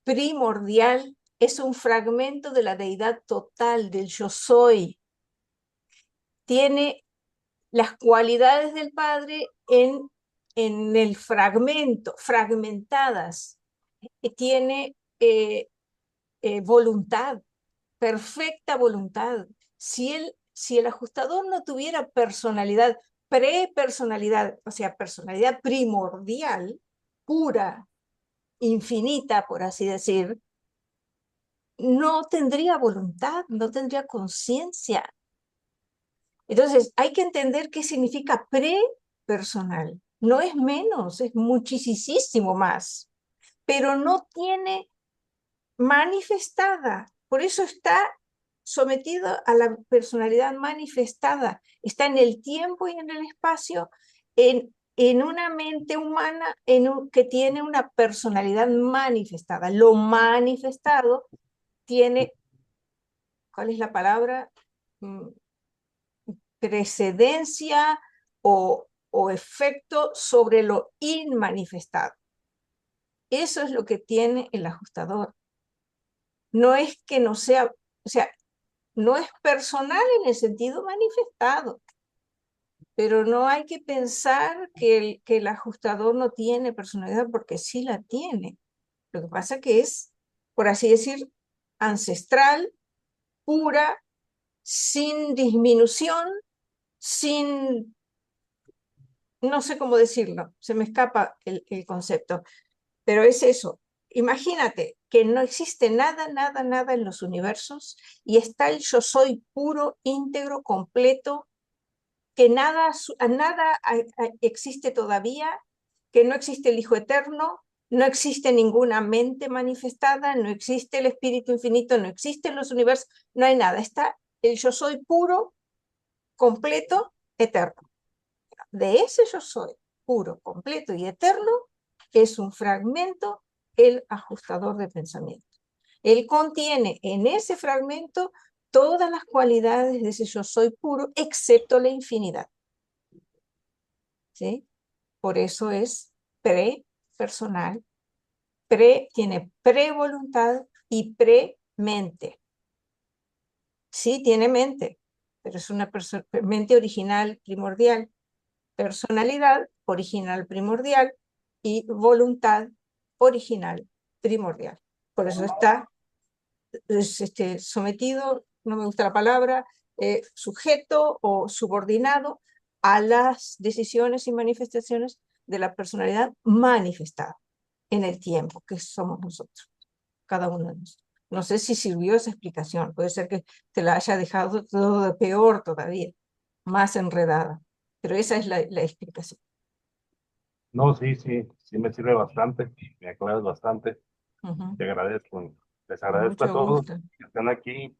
primordial. Es un fragmento de la deidad total, del yo soy. Tiene las cualidades del Padre en el fragmento, fragmentadas. Tiene voluntad, perfecta voluntad. Si el ajustador no tuviera personalidad, prepersonalidad, o sea, personalidad primordial, pura, infinita, por así decir, no tendría voluntad, no tendría conciencia. Entonces, hay que entender qué significa prepersonal. No es menos, es muchísimo más, pero no tiene manifestada. Por eso está sometido a la personalidad manifestada. Está en el tiempo y en el espacio, en una mente humana que tiene una personalidad manifestada. Lo manifestado tiene, ¿cuál es la palabra? Precedencia o efecto sobre lo inmanifestado. Eso es lo que tiene el ajustador. No es que no sea, o sea, no es personal en el sentido manifestado, pero no hay que pensar que el ajustador no tiene personalidad, porque sí la tiene. Lo que pasa que es, por así decir, ancestral, pura, sin disminución, sin, no sé cómo decirlo, se me escapa el concepto, pero es eso. Imagínate que no existe nada, nada, nada en los universos y está el yo soy puro, íntegro, completo, que nada, nada existe todavía, que no existe el Hijo Eterno, no existe ninguna mente manifestada, no existe el Espíritu Infinito, no existen los universos, no hay nada. Está el yo soy puro, completo, eterno. De ese yo soy puro, completo y eterno es un fragmento el ajustador de pensamiento. Él contiene en ese fragmento todas las cualidades de ese yo soy puro, excepto la infinidad. ¿Sí? Por eso es prepersonal, tiene prevoluntad y premente. Sí, tiene mente, pero es una mente original primordial, personalidad original primordial y voluntad original primordial. Por eso está sometido, no me gusta la palabra, sujeto o subordinado a las decisiones y manifestaciones de la personalidad manifestada en el tiempo, que somos nosotros, cada uno de nosotros. No sé si sirvió esa explicación, puede ser que te la haya dejado todo de peor todavía, más enredada, pero esa es la explicación. No, sí, sí, sí me sirve bastante, me aclaras bastante. Ujú. Te agradezco, les Con agradezco a mucho todos gusto. que están aquí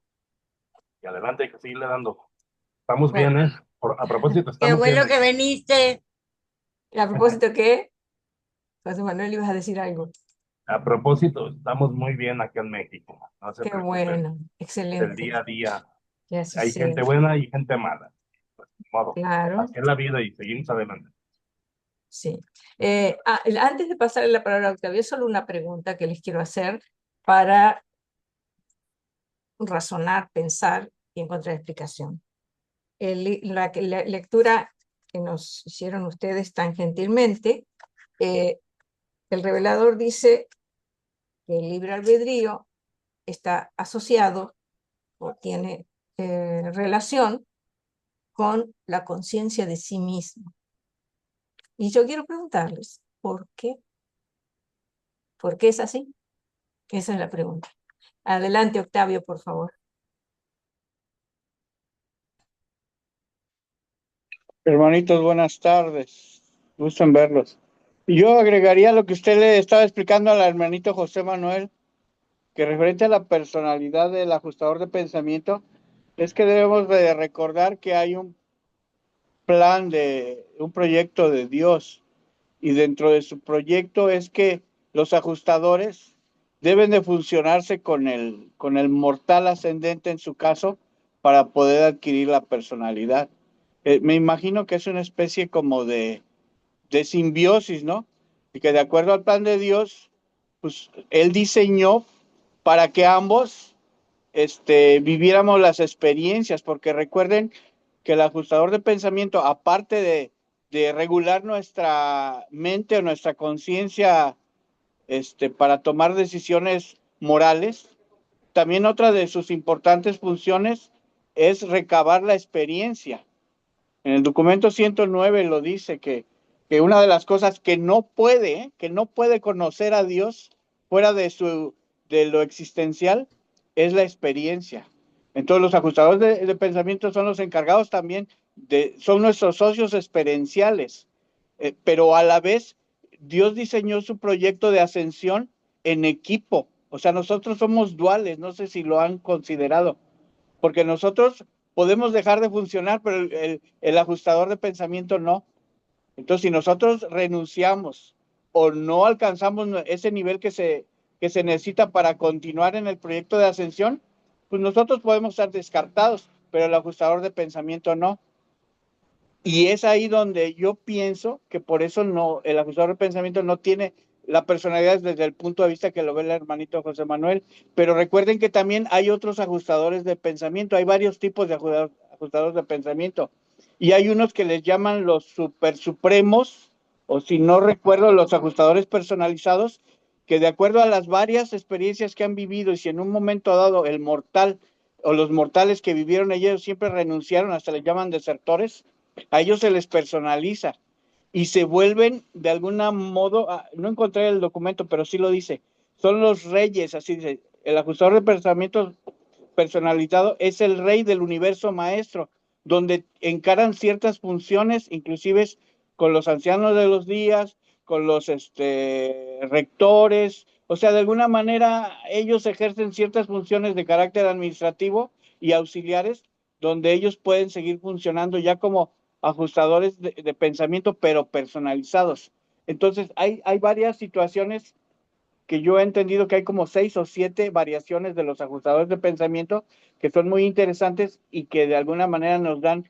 y adelante, hay que seguirle dando. Estamos Bueno, bien, ¿eh? A propósito, Qué estamos bien. bueno que viniste. a propósito, ¿qué? José Manuel, ibas a decir algo. A propósito, estamos muy bien acá en México. No se Qué preocupen. bueno, Del excelente, día a día. que así Hay sea. gente buena y gente mala. Pues, ni modo. Claro, Así es la vida y seguimos adelante. sí. Antes de pasarle la palabra a Octavio, solo una pregunta que les quiero hacer para razonar, pensar y encontrar explicación. La lectura que nos hicieron ustedes tan gentilmente, el revelador dice que el libre albedrío está asociado o tiene relación con la conciencia de sí mismo. Y yo quiero preguntarles, ¿por qué? ¿Por qué es así? Esa es la pregunta. Adelante, Octavio, por favor. Hermanitos, buenas tardes. Gusto en verlos. Yo agregaría lo que usted le estaba explicando al hermanito José Manuel, que referente a la personalidad del ajustador de pensamiento, es que debemos de recordar que hay un plan un proyecto de Dios, y dentro de su proyecto es que los ajustadores deben de funcionarse con el mortal ascendente en su caso para poder adquirir la personalidad. Me imagino que es una especie como de simbiosis, ¿no? Y que de acuerdo al plan de Dios, pues Él diseñó para que ambos viviéramos las experiencias, porque recuerden que el ajustador de pensamiento, aparte de regular nuestra mente o nuestra conciencia para tomar decisiones morales, también otra de sus importantes funciones es recabar la experiencia. En el documento 109 lo dice que una de las cosas que no puede conocer a Dios fuera de lo existencial es la experiencia. Entonces los ajustadores de pensamiento son los encargados también son nuestros socios experienciales, pero a la vez Dios diseñó su proyecto de ascensión en equipo. O sea, nosotros somos duales, no sé si lo han considerado, porque nosotros podemos dejar de funcionar, pero el ajustador de pensamiento no. Entonces, si nosotros renunciamos o no alcanzamos ese nivel que se necesita para continuar en el proyecto de ascensión, pues nosotros podemos estar descartados, pero el ajustador de pensamiento no. Y es ahí donde yo pienso que por eso no, el ajustador de pensamiento no tiene la personalidad desde el punto de vista que lo ve el hermanito José Manuel. Pero recuerden que también hay otros ajustadores de pensamiento, hay varios tipos de ajustadores de pensamiento. Y hay unos que les llaman los super supremos, o si no recuerdo, los ajustadores personalizados, que de acuerdo a las varias experiencias que han vivido, y si en un momento dado el mortal o los mortales que vivieron ellos siempre renunciaron, hasta les llaman desertores, a ellos se les personaliza y se vuelven de algún modo, no encontré el documento, pero sí lo dice, son los reyes, así dice, el ajustador de pensamiento personalizado es el rey del universo maestro, donde encaran ciertas funciones, inclusive con los ancianos de los días, con los rectores, o sea, de alguna manera ellos ejercen ciertas funciones de carácter administrativo y auxiliares, donde ellos pueden seguir funcionando ya como ajustadores de pensamiento, pero personalizados. Entonces, hay varias situaciones que yo he entendido que hay como 6 o 7 variaciones de los ajustadores de pensamiento que son muy interesantes y que de alguna manera nos dan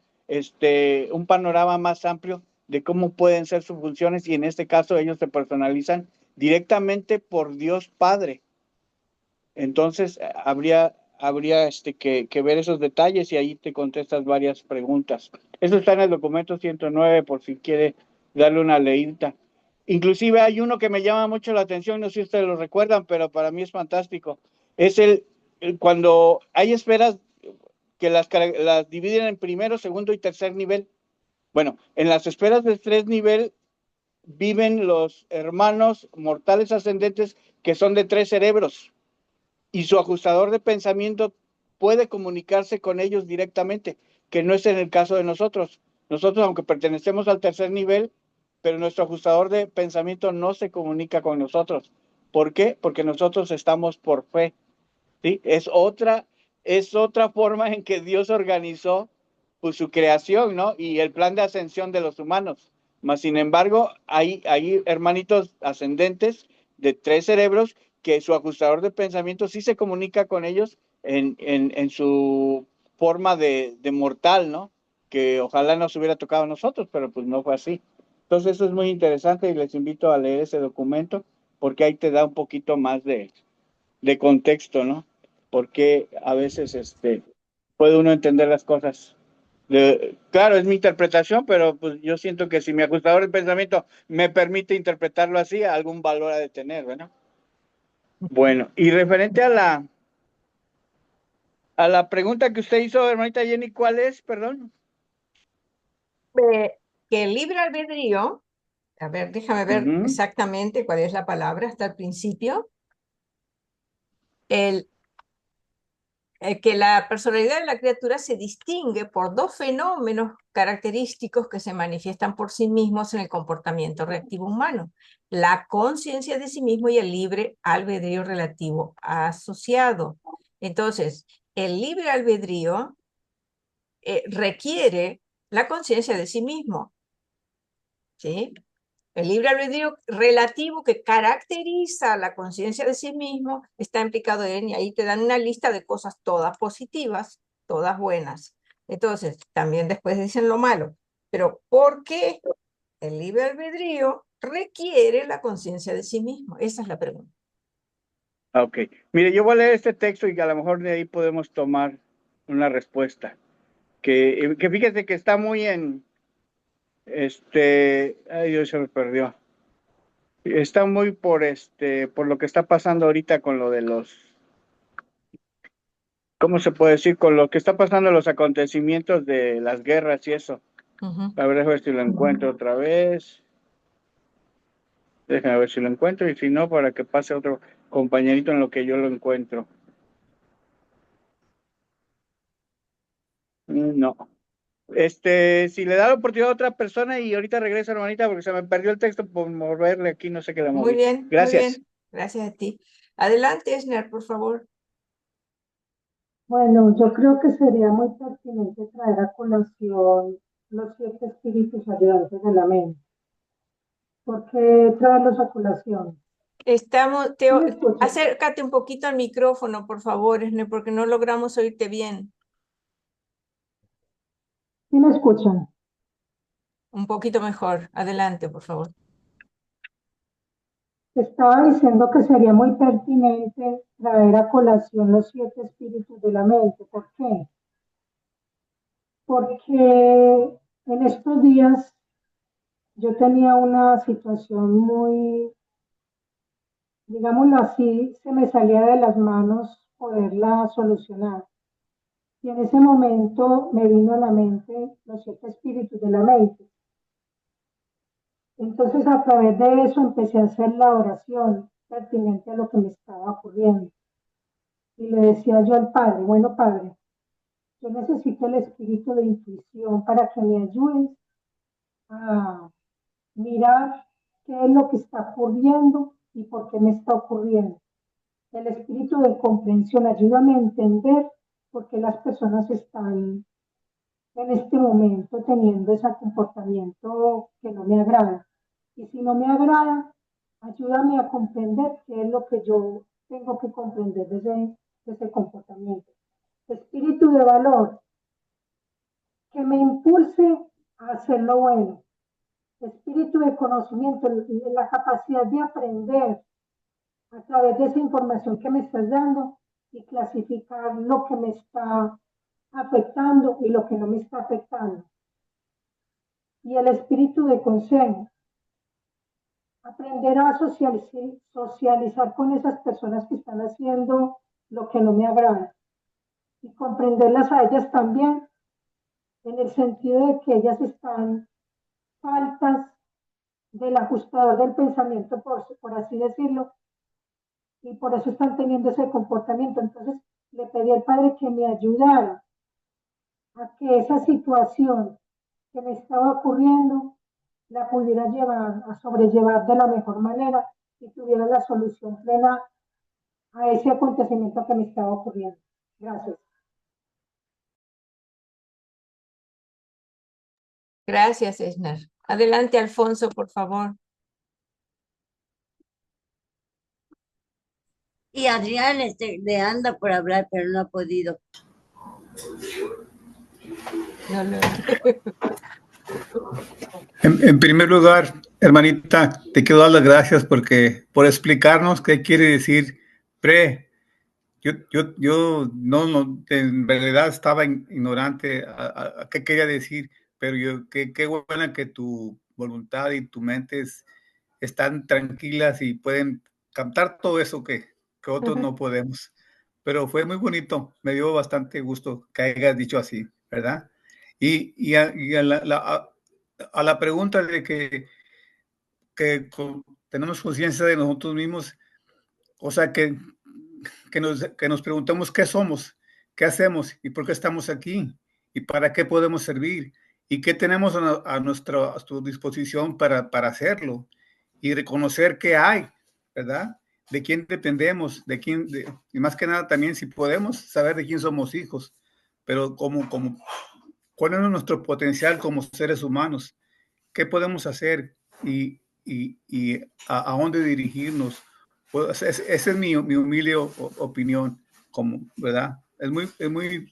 un panorama más amplio de cómo pueden ser sus funciones, y en este caso ellos se personalizan directamente por Dios Padre. Entonces habría que ver esos detalles y ahí te contestas varias preguntas. Eso está en el documento 109 por si quiere darle una leída. Inclusive hay uno que me llama mucho la atención, no sé si ustedes lo recuerdan, pero para mí es fantástico. Es cuando hay esferas que las dividen en primero, segundo y tercer nivel. Bueno, en las esferas de tres nivel viven los hermanos mortales ascendentes que son de 3 cerebros, y su ajustador de pensamiento puede comunicarse con ellos directamente, que no es en el caso de nosotros. Nosotros, aunque pertenecemos al tercer nivel, pero nuestro ajustador de pensamiento no se comunica con nosotros. ¿Por qué? Porque nosotros estamos por fe, ¿sí? Es otra forma en que Dios organizó pues, su creación, ¿no? Y el plan de ascensión de los humanos. Mas, sin embargo, hay hermanitos ascendentes de 3 cerebros que su ajustador de pensamiento sí se comunica con ellos en su forma de mortal, ¿no? Que ojalá nos hubiera tocado a nosotros, pero pues no fue así. Entonces eso es muy interesante y les invito a leer ese documento porque ahí te da un poquito más de contexto, ¿no? Porque a veces puede uno entender las cosas. Claro, es mi interpretación, pero pues yo siento que si mi ajustador de pensamiento me permite interpretarlo así, algún valor ha de tener, ¿verdad? Bueno, y referente a A la pregunta que usted hizo, hermanita Jenny, ¿cuál es? Perdón. Que el libre albedrío, a ver, déjame ver Ujú. exactamente cuál es la palabra hasta el principio. El, que la personalidad de la criatura se distingue por dos fenómenos característicos que se manifiestan por sí mismos en el comportamiento reactivo humano: la conciencia de sí mismo y el libre albedrío relativo asociado. Entonces, el libre albedrío requiere la conciencia de sí mismo, ¿sí? El libre albedrío relativo que caracteriza la conciencia de sí mismo está implicado en, y ahí te dan una lista de cosas todas positivas, todas buenas. Entonces, también después dicen lo malo. Pero ¿por qué el libre albedrío requiere la conciencia de sí mismo? Esa es la pregunta. Ok. Mire, yo voy a leer este texto y a lo mejor de ahí podemos tomar una respuesta. Que fíjese que está muy en, ay Dios, se me perdió. Está muy por lo que está pasando ahorita con lo de los, ¿cómo se puede decir? Con lo que está pasando en los acontecimientos de las guerras y eso. A ver si lo encuentro otra vez. Déjame ver si lo encuentro y si no, para que pase otro compañerito en lo que yo lo encuentro. No. Si le da la oportunidad a otra persona y ahorita regreso, hermanita, porque se me perdió el texto por moverle aquí, no sé qué le Muy moví. bien, muy Gracias. bien. Gracias a ti. Adelante, Esner, por favor. Bueno, yo creo que sería muy pertinente traer a colación los 7 espíritus ayudantes de la mente. ¿Por qué traerlos a colación? Estamos, ¿Sí me escuchan? acércate un poquito al micrófono, por favor, Esner, porque no logramos oírte bien. ¿Sí me escuchan? Un poquito mejor. Adelante, por favor. Estaba diciendo que sería muy pertinente traer a colación los 7 espíritus de la mente. ¿Por qué? Porque en estos días yo tenía una situación muy, digámoslo así, se me salía de las manos poderla solucionar. Y en ese momento me vino a la mente los 7 espíritus de la mente. Entonces a través de eso empecé a hacer la oración pertinente a lo que me estaba ocurriendo. Y le decía yo al Padre, bueno Padre, yo necesito el espíritu de intuición para que me ayudes a mirar qué es lo que está ocurriendo y por qué me está ocurriendo. El espíritu de comprensión, ayúdame a entender por qué las personas están en este momento teniendo ese comportamiento que no me agrada. Y si no me agrada, ayúdame a comprender qué es lo que yo tengo que comprender de ese comportamiento. Espíritu de valor, que me impulse a hacer lo bueno. Espíritu de conocimiento, la capacidad de aprender a través de esa información que me estás dando y clasificar lo que me está afectando y lo que no me está afectando. Y el espíritu de consejo, aprender a socializar con esas personas que están haciendo lo que no me agrada y comprenderlas a ellas también en el sentido de que ellas están faltas del ajustador del pensamiento, por así decirlo, y por eso están teniendo ese comportamiento. Entonces le pedí al Padre que me ayudara a que esa situación que me estaba ocurriendo la pudiera llevar a sobrellevar de la mejor manera y tuviera la solución plena a ese acontecimiento que me estaba ocurriendo. Gracias. Gracias, Esner. Adelante, Alfonso, por favor. Y Adrián le anda por hablar, pero no ha podido. No lo... En primer lugar, hermanita, te quiero dar las gracias por explicarnos qué quiere decir pre. Yo no, en realidad estaba ignorante a qué quería decir, pero qué buena que tu voluntad y tu mente están tranquilas y pueden captar todo eso que otros no podemos. pero fue muy bonito, me dio bastante gusto que hayas dicho así, ¿verdad? Y a la pregunta de que tenemos conciencia de nosotros mismos, o sea, que nos preguntemos qué somos, qué hacemos y por qué estamos aquí y para qué podemos servir y qué tenemos a su disposición para hacerlo y reconocer qué hay, ¿verdad? De quién dependemos, y más que nada también si podemos saber de quién somos hijos, pero cuál es nuestro potencial como seres humanos, qué podemos hacer y a dónde dirigirnos. Pues esa es mi humilde opinión, ¿verdad? Es muy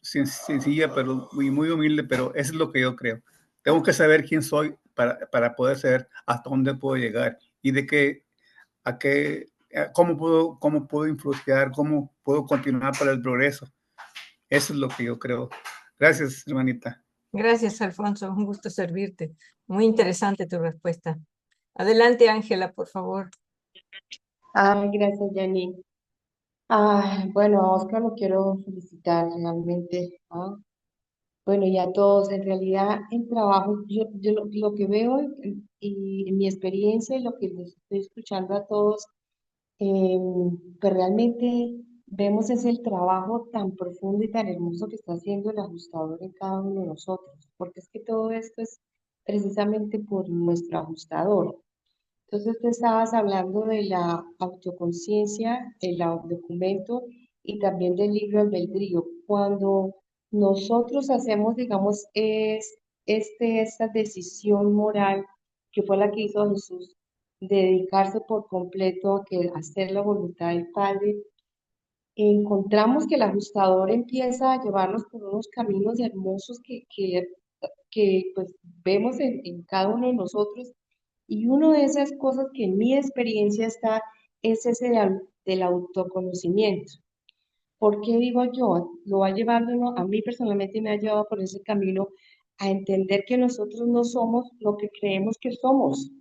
sencilla, pero muy humilde, pero eso es lo que yo creo. Tengo que saber quién soy para poder saber hasta dónde puedo llegar y de qué, cómo puedo influenciar, cómo puedo continuar para el progreso. Eso es lo que yo creo. Gracias, hermanita. Gracias, Alfonso. Un gusto servirte. Muy interesante tu respuesta. Adelante, Ángela, por favor. Ay, gracias, Janine. Bueno, a Oscar lo quiero felicitar realmente. Bueno, y a todos, en realidad, en trabajo, yo lo que veo y en mi experiencia y lo que les estoy escuchando a todos, pues realmente vemos es el trabajo tan profundo y tan hermoso que está haciendo el ajustador en cada uno de nosotros, porque es que todo esto es precisamente por nuestro ajustador. Entonces tú estabas hablando de la autoconciencia, el documento y también del libre albedrío. Cuando nosotros hacemos, digamos, esta decisión moral que fue la que hizo Jesús, de dedicarse por completo a hacer la voluntad del Padre, encontramos que el ajustador empieza a llevarnos por unos caminos hermosos que pues vemos en cada uno de nosotros. Y una de esas cosas que en mi experiencia está es ese del autoconocimiento. ¿Por qué digo yo? Lo va llevando, a mí personalmente me ha llevado por ese camino a entender que nosotros no somos lo que creemos que somos,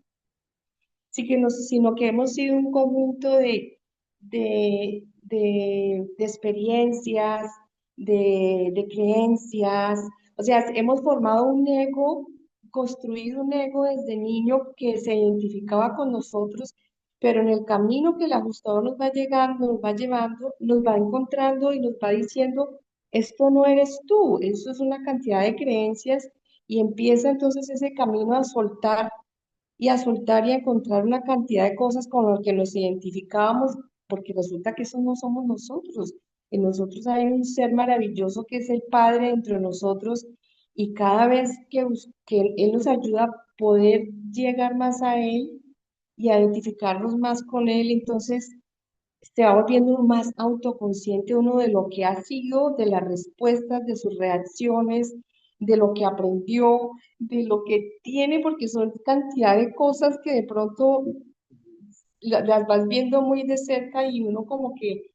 sino que hemos sido un conjunto de experiencias, de creencias. O sea, hemos formado un ego, construido un ego desde niño que se identificaba con nosotros, pero en el camino que el ajustador nos va llegando, nos va llevando, nos va encontrando y nos va diciendo, esto no eres tú, eso es una cantidad de creencias y empieza entonces ese camino a soltar y a encontrar una cantidad de cosas con las que nos identificábamos, porque resulta que eso no somos nosotros. En nosotros hay un ser maravilloso que es el Padre dentro de nosotros y cada vez que Él nos ayuda a poder llegar más a Él y a identificarnos más con Él, entonces se va volviendo uno más autoconsciente uno de lo que ha sido, de las respuestas, de sus reacciones, de lo que aprendió, de lo que tiene, porque son cantidad de cosas que de pronto las vas viendo muy de cerca y uno como que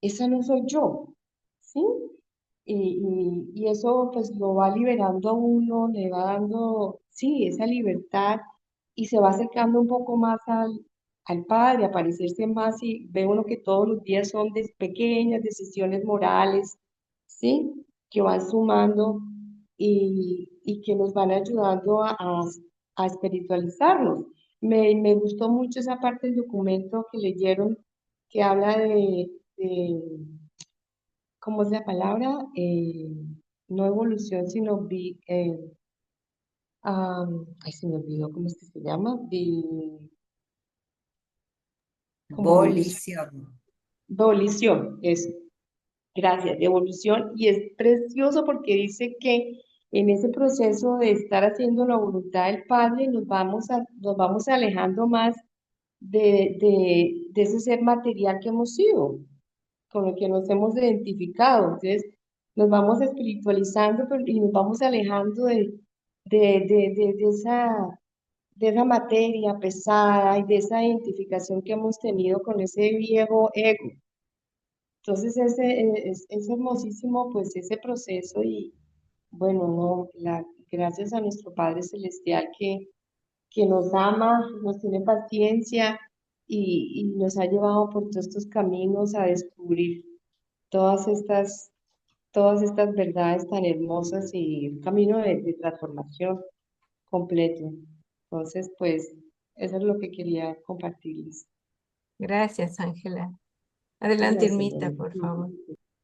esa no soy yo, ¿sí? Y eso pues lo va liberando a uno, le va dando, sí, esa libertad y se va acercando un poco más al Padre, a parecerse más y ve uno que todos los días son pequeñas decisiones morales, ¿sí? Que van sumando y que nos van ayudando a espiritualizarnos. Me gustó mucho esa parte del documento que leyeron que habla ¿cómo es la palabra? No evolución, sino ay, se me olvidó cómo es que se llama, como evolución, Volición. evolución, eso, gracias, de evolución, y es precioso porque dice que en ese proceso de estar haciendo la voluntad del Padre nos vamos alejando más de ese ser material que hemos sido, con el que nos hemos identificado. Entonces, nos vamos espiritualizando y nos vamos alejando de esa materia pesada y de esa identificación que hemos tenido con ese viejo ego. Entonces, es hermosísimo pues ese proceso y bueno, no, gracias a nuestro Padre Celestial que nos ama, nos tiene paciencia y nos ha llevado por todos estos caminos a descubrir todas todas estas verdades tan hermosas y un camino de transformación completo. Entonces, pues, eso es lo que quería compartirles. Gracias, Ángela. Adelante, Gracias, Irmita, Jenny. por favor.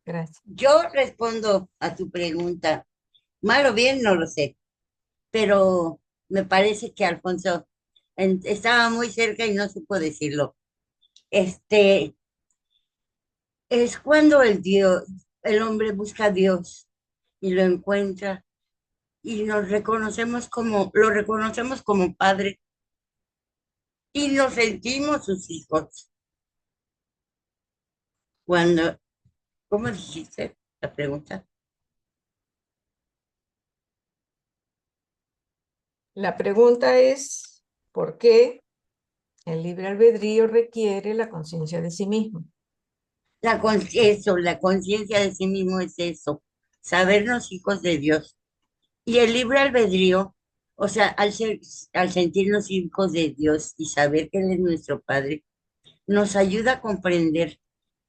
Gracias. Yo respondo a tu pregunta. Mal o bien, no lo sé, pero me parece que Alfonso estaba muy cerca y no supo decirlo. Este es cuando el hombre busca a Dios y lo encuentra y lo reconocemos como padre y nos sentimos sus hijos. Cuando, ¿cómo dijiste la pregunta? La pregunta es, ¿por qué el libre albedrío requiere la conciencia de sí mismo? La conciencia de sí mismo es eso, sabernos hijos de Dios. Y el libre albedrío, o sea, al sentirnos hijos de Dios y saber que Él es nuestro Padre, nos ayuda a comprender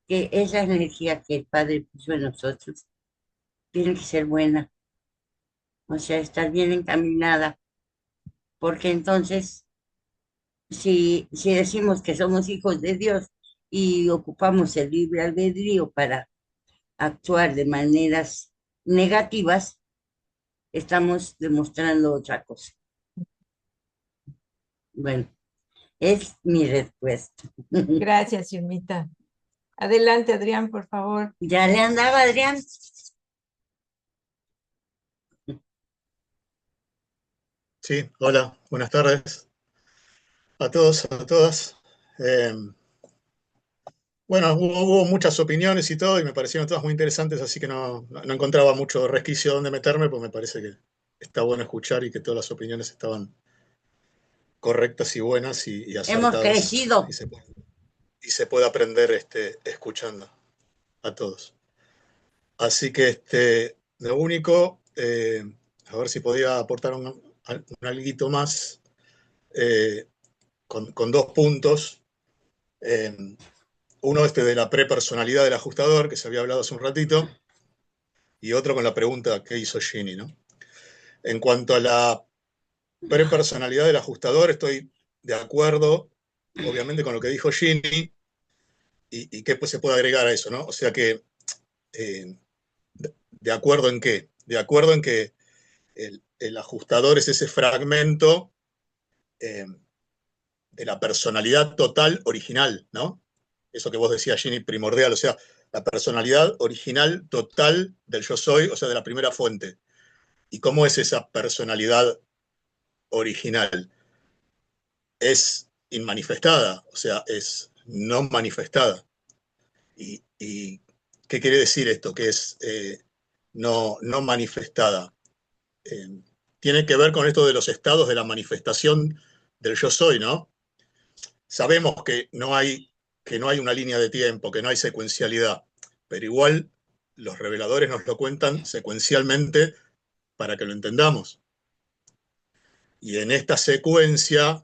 que esa energía que el Padre puso en nosotros tiene que ser buena, o sea, estar bien encaminada, porque entonces, si decimos que somos hijos de Dios y ocupamos el libre albedrío para actuar de maneras negativas, estamos demostrando otra cosa. Bueno, es mi respuesta. Gracias, Irmita. Adelante, Adrián, por favor. Ya le andaba, Adrián. Sí, hola, buenas tardes a todos, a todas. Eh, bueno, hubo muchas opiniones y todo, y me parecieron todas muy interesantes, así que no encontraba mucho resquicio donde meterme, pues me parece que está bueno escuchar y que todas las opiniones estaban correctas y buenas y Hemos acertadas, crecido. y se puede aprender escuchando a todos. Así que lo único, a ver si podía aportar un alguito más, con dos puntos. Uno de la prepersonalidad del ajustador, que se había hablado hace un ratito, y otro con la pregunta que hizo Ginny, ¿no? En cuanto a la prepersonalidad del ajustador, estoy de acuerdo, obviamente, con lo que dijo Ginny, y qué pues, se puede agregar a eso, ¿no? O sea que, ¿de acuerdo en qué? De acuerdo en que el ajustador es ese fragmento de la personalidad total original, ¿no? Eso que vos decías, Ginny, primordial, o sea, la personalidad original total del yo soy, o sea, de la primera fuente. ¿Y cómo es esa personalidad original? Es inmanifestada, o sea, es no manifestada. ¿Y qué quiere decir esto? Que es no manifestada. Tiene que ver con esto de los estados de la manifestación del yo soy, ¿no? Sabemos que no hay una línea de tiempo, que no hay secuencialidad, pero igual los reveladores nos lo cuentan secuencialmente para que lo entendamos. Y en esta secuencia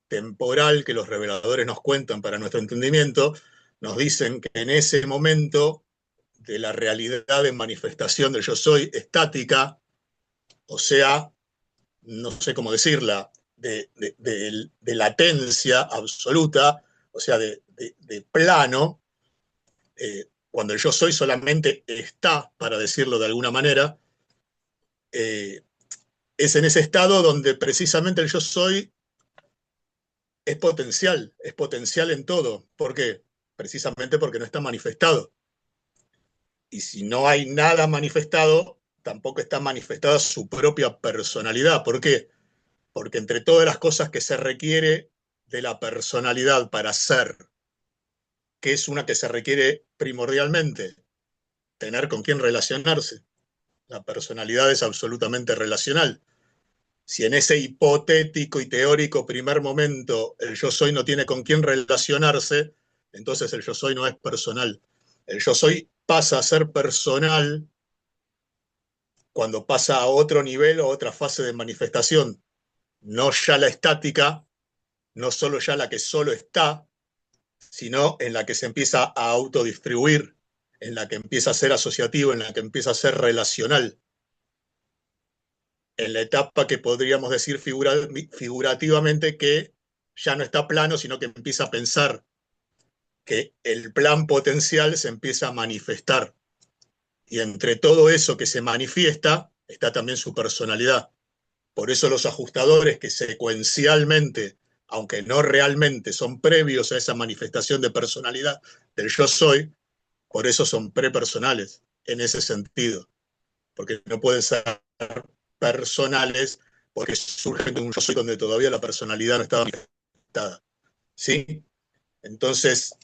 temporal que los reveladores nos cuentan para nuestro entendimiento, nos dicen que en ese momento de la realidad de manifestación del yo soy estática, o sea, no sé cómo decirla, de latencia absoluta, o sea, de plano, cuando el yo soy solamente está, para decirlo de alguna manera, es en ese estado donde precisamente el yo soy es potencial en todo. ¿Por qué? Precisamente porque no está manifestado. Y si no hay nada manifestado, tampoco está manifestada su propia personalidad. ¿Por qué? Porque entre todas las cosas que se requiere de la personalidad para ser, que es una que se requiere primordialmente, tener con quién relacionarse. La personalidad es absolutamente relacional. Si en ese hipotético y teórico primer momento el yo soy no tiene con quién relacionarse, entonces el yo soy no es personal. El yo soy pasa a ser personal cuando pasa a otro nivel o otra fase de manifestación, no ya la estática, no solo ya la que solo está, sino en la que se empieza a autodistribuir, en la que empieza a ser asociativo, en la que empieza a ser relacional. En la etapa que podríamos decir figurativamente que ya no está plano, sino que empieza a pensar, que el plan potencial se empieza a manifestar. Y entre todo eso que se manifiesta está también su personalidad. Por eso los ajustadores que secuencialmente, aunque no realmente, son previos a esa manifestación de personalidad del yo soy, por eso son prepersonales en ese sentido. Porque no pueden ser personales porque surgen de un yo soy donde todavía la personalidad no estaba manifestada. ¿Sí? Entonces,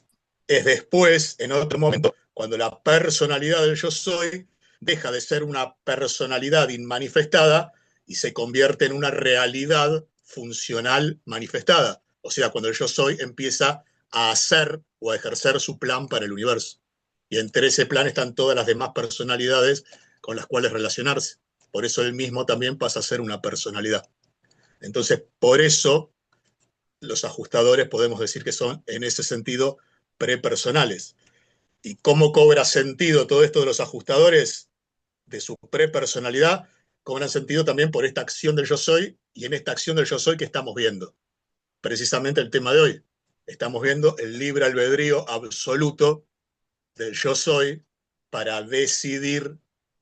es después, en otro momento, cuando la personalidad del yo soy deja de ser una personalidad inmanifestada y se convierte en una realidad funcional manifestada. O sea, cuando el yo soy empieza a hacer o a ejercer su plan para el universo. Y entre ese plan están todas las demás personalidades con las cuales relacionarse. Por eso él mismo también pasa a ser una personalidad. Entonces, por eso los ajustadores podemos decir que son, en ese sentido, prepersonales. ¿Y cómo cobra sentido todo esto de los ajustadores? De su prepersonalidad, cobran sentido también por esta acción del yo soy, y en esta acción del yo soy que estamos viendo. Precisamente el tema de hoy. Estamos viendo el libre albedrío absoluto del yo soy para decidir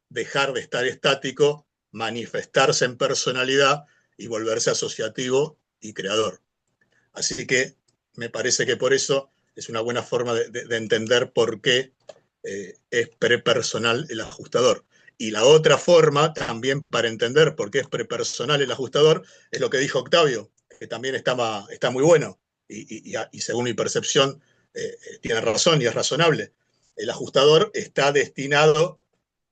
dejar de estar estático, manifestarse en personalidad y volverse asociativo y creador. Así que me parece que por eso es una buena forma de entender por qué es prepersonal el ajustador. Y la otra forma, también para entender por qué es prepersonal el ajustador, es lo que dijo Octavio, que también está muy bueno, y según mi percepción tiene razón y es razonable. El ajustador está destinado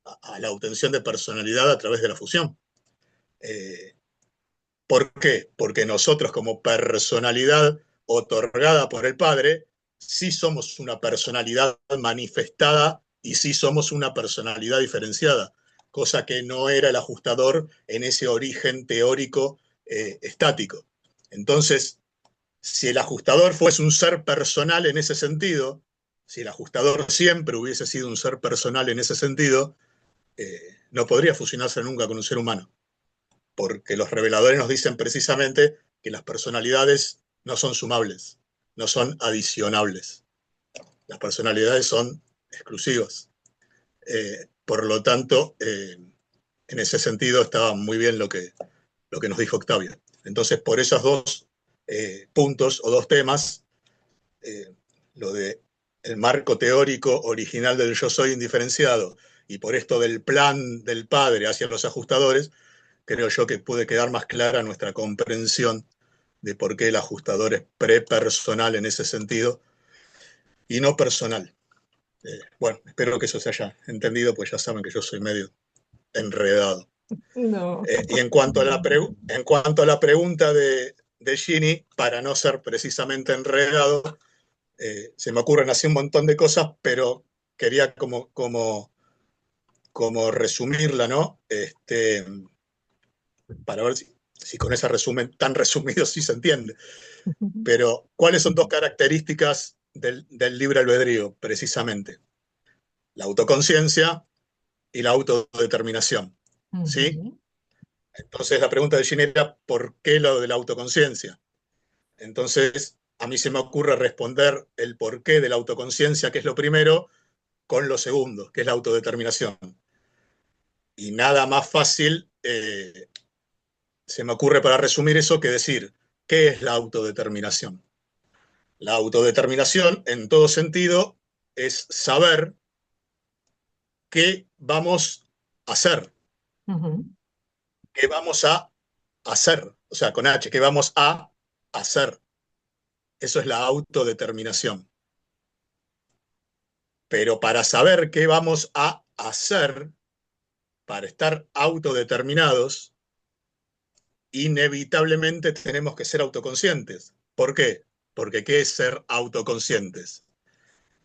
a la obtención de personalidad a través de la fusión. ¿Por qué? Porque nosotros como personalidad otorgada por el Padre, sí somos una personalidad manifestada y sí somos una personalidad diferenciada, cosa que no era el ajustador en ese origen teórico estático. Entonces, si el ajustador fuese un ser personal en ese sentido, si el ajustador siempre hubiese sido un ser personal en ese sentido, no podría fusionarse nunca con un ser humano. Porque los reveladores nos dicen precisamente que las personalidades no son sumables, no son adicionables. Las personalidades son exclusivas. Por lo tanto, en ese sentido estaba muy bien lo que nos dijo Octavio. Entonces, por esos dos puntos o dos temas, lo de el marco teórico original del yo soy indiferenciado y por esto del plan del Padre hacia los ajustadores, creo yo que puede quedar más clara nuestra comprensión de por qué el ajustador es prepersonal en ese sentido y no personal. Bueno, espero que eso se haya entendido, pues ya saben que yo soy medio enredado. No. Y en cuanto a la pregunta de Ginny, para no ser precisamente enredado, se me ocurren así un montón de cosas, pero quería como resumirla, ¿no? Para ver si con ese resumen tan resumido sí se entiende. Pero, ¿cuáles son dos características del libre albedrío, precisamente? La autoconciencia y la autodeterminación. ¿Sí? Entonces, la pregunta de Ginny era, ¿por qué lo de la autoconciencia? Entonces, a mí se me ocurre responder el porqué de la autoconciencia, que es lo primero, con lo segundo, que es la autodeterminación. Y nada más fácil se me ocurre para resumir eso que decir, ¿qué es la autodeterminación? La autodeterminación, en todo sentido, es saber qué vamos a hacer. ¿Qué vamos a hacer? O sea, con H, ¿qué vamos a hacer? Eso es la autodeterminación. Pero para saber qué vamos a hacer, para estar autodeterminados, inevitablemente tenemos que ser autoconscientes. ¿Por qué? Porque ¿qué es ser autoconscientes?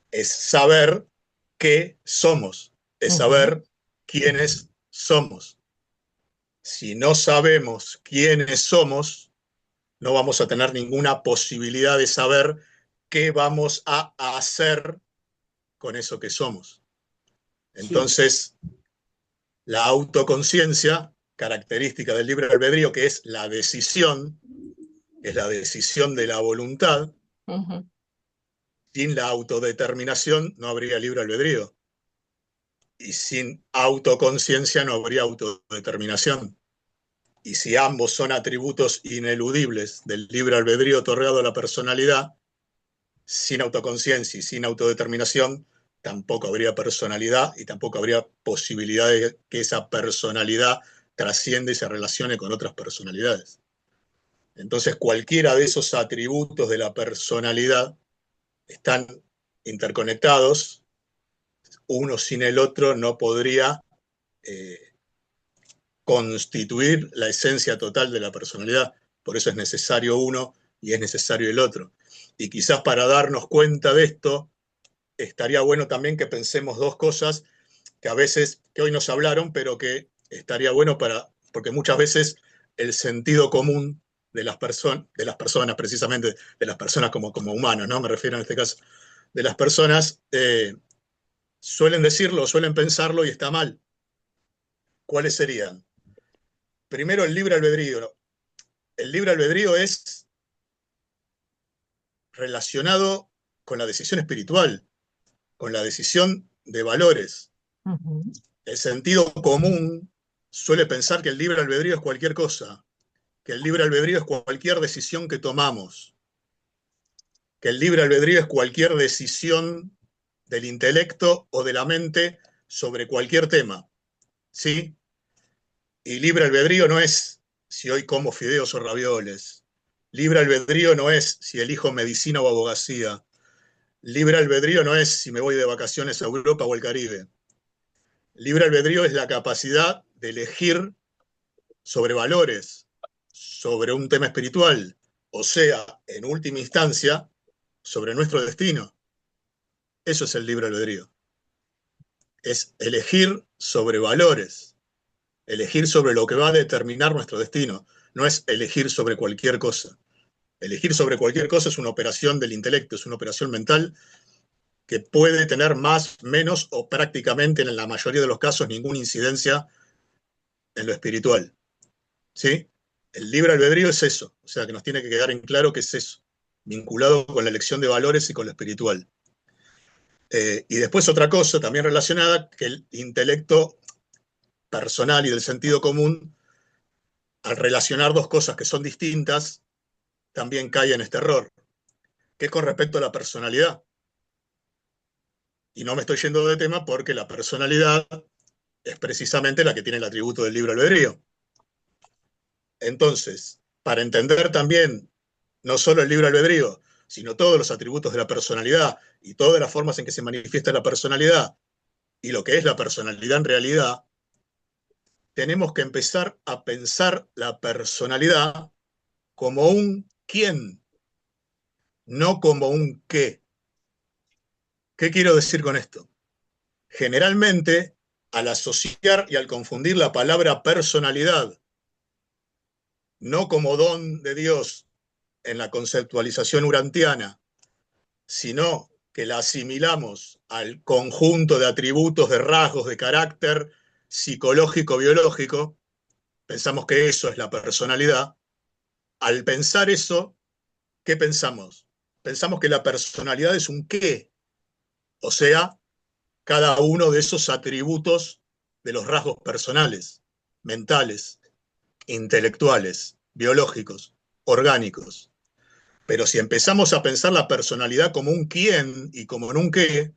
Es saber qué somos, es saber quiénes somos. Si no sabemos quiénes somos, no vamos a tener ninguna posibilidad de saber qué vamos a hacer con eso que somos. Entonces, la autoconciencia, característica del libre albedrío, que es la decisión de la voluntad, sin la autodeterminación no habría libre albedrío. Y sin autoconciencia no habría autodeterminación. Y si ambos son atributos ineludibles del libre albedrío otorgado a la personalidad, sin autoconciencia y sin autodeterminación, tampoco habría personalidad y tampoco habría posibilidad de que esa personalidad trascienda y se relacione con otras personalidades. Entonces, cualquiera de esos atributos de la personalidad están interconectados. Uno sin el otro no podría constituir la esencia total de la personalidad. Por eso es necesario uno y es necesario el otro. Y quizás para darnos cuenta de esto, estaría bueno también que pensemos dos cosas que a veces, que hoy nos hablaron, pero que estaría bueno porque muchas veces el sentido común de las personas, precisamente, de las personas como humanos, ¿no? Me refiero en este caso, de las personas, suelen decirlo, suelen pensarlo y está mal. ¿Cuáles serían? Primero, el libre albedrío. El libre albedrío es relacionado con la decisión espiritual, con la decisión de valores. El sentido común suele pensar que el libre albedrío es cualquier cosa, que el libre albedrío es cualquier decisión que tomamos, que el libre albedrío es cualquier decisión del intelecto o de la mente sobre cualquier tema, ¿sí? Y libre albedrío no es si hoy como fideos o ravioles. Libre albedrío no es si elijo medicina o abogacía. Libre albedrío no es si me voy de vacaciones a Europa o al Caribe. Libre albedrío es la capacidad de elegir sobre valores, sobre un tema espiritual, o sea, en última instancia, sobre nuestro destino. Eso es el libre albedrío. Es elegir sobre valores, elegir sobre lo que va a determinar nuestro destino. No es elegir sobre cualquier cosa. Elegir sobre cualquier cosa es una operación del intelecto, es una operación mental que puede tener más, menos o prácticamente en la mayoría de los casos ninguna incidencia en lo espiritual. ¿Sí? El libre albedrío es eso, o sea que nos tiene que quedar en claro que es eso, vinculado con la elección de valores y con lo espiritual. Y después otra cosa también relacionada, que el intelecto personal y del sentido común, al relacionar dos cosas que son distintas, también cae en este error, que es con respecto a la personalidad. Y no me estoy yendo de tema porque la personalidad es precisamente la que tiene el atributo del libre albedrío. Entonces, para entender también no solo el libre albedrío, sino todos los atributos de la personalidad y todas las formas en que se manifiesta la personalidad y lo que es la personalidad en realidad, tenemos que empezar a pensar la personalidad como un quién, no como un qué. ¿Qué quiero decir con esto? Generalmente, al asociar y al confundir la palabra personalidad, no como don de Dios en la conceptualización urantiana, sino que la asimilamos al conjunto de atributos, de rasgos, de carácter psicológico, biológico, pensamos que eso es la personalidad. Al pensar eso, ¿qué pensamos? Pensamos que la personalidad es un qué, o sea, cada uno de esos atributos de los rasgos personales, mentales, intelectuales, biológicos, orgánicos. Pero si empezamos a pensar la personalidad como un quién y como en un qué,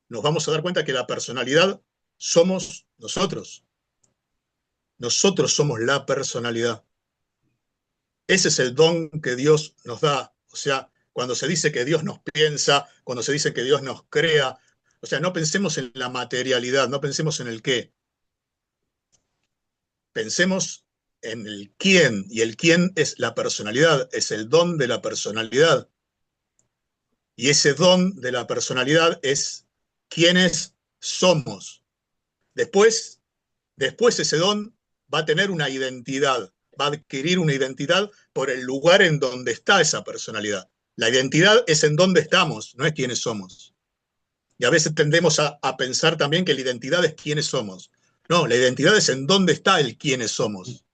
nos vamos a dar cuenta que la personalidad somos nosotros. Nosotros somos la personalidad. Ese es el don que Dios nos da. O sea, cuando se dice que Dios nos piensa, cuando se dice que Dios nos crea, o sea, no pensemos en la materialidad, no pensemos en el qué. Pensemos en el quién, y el quién es la personalidad, es el don de la personalidad. Y ese don de la personalidad es quiénes somos. Después ese don va a tener una identidad, va a adquirir una identidad por el lugar en donde está esa personalidad. La identidad es en dónde estamos, no es quiénes somos. Y a veces tendemos a pensar también que la identidad es quiénes somos. No, la identidad es en dónde está el quiénes somos.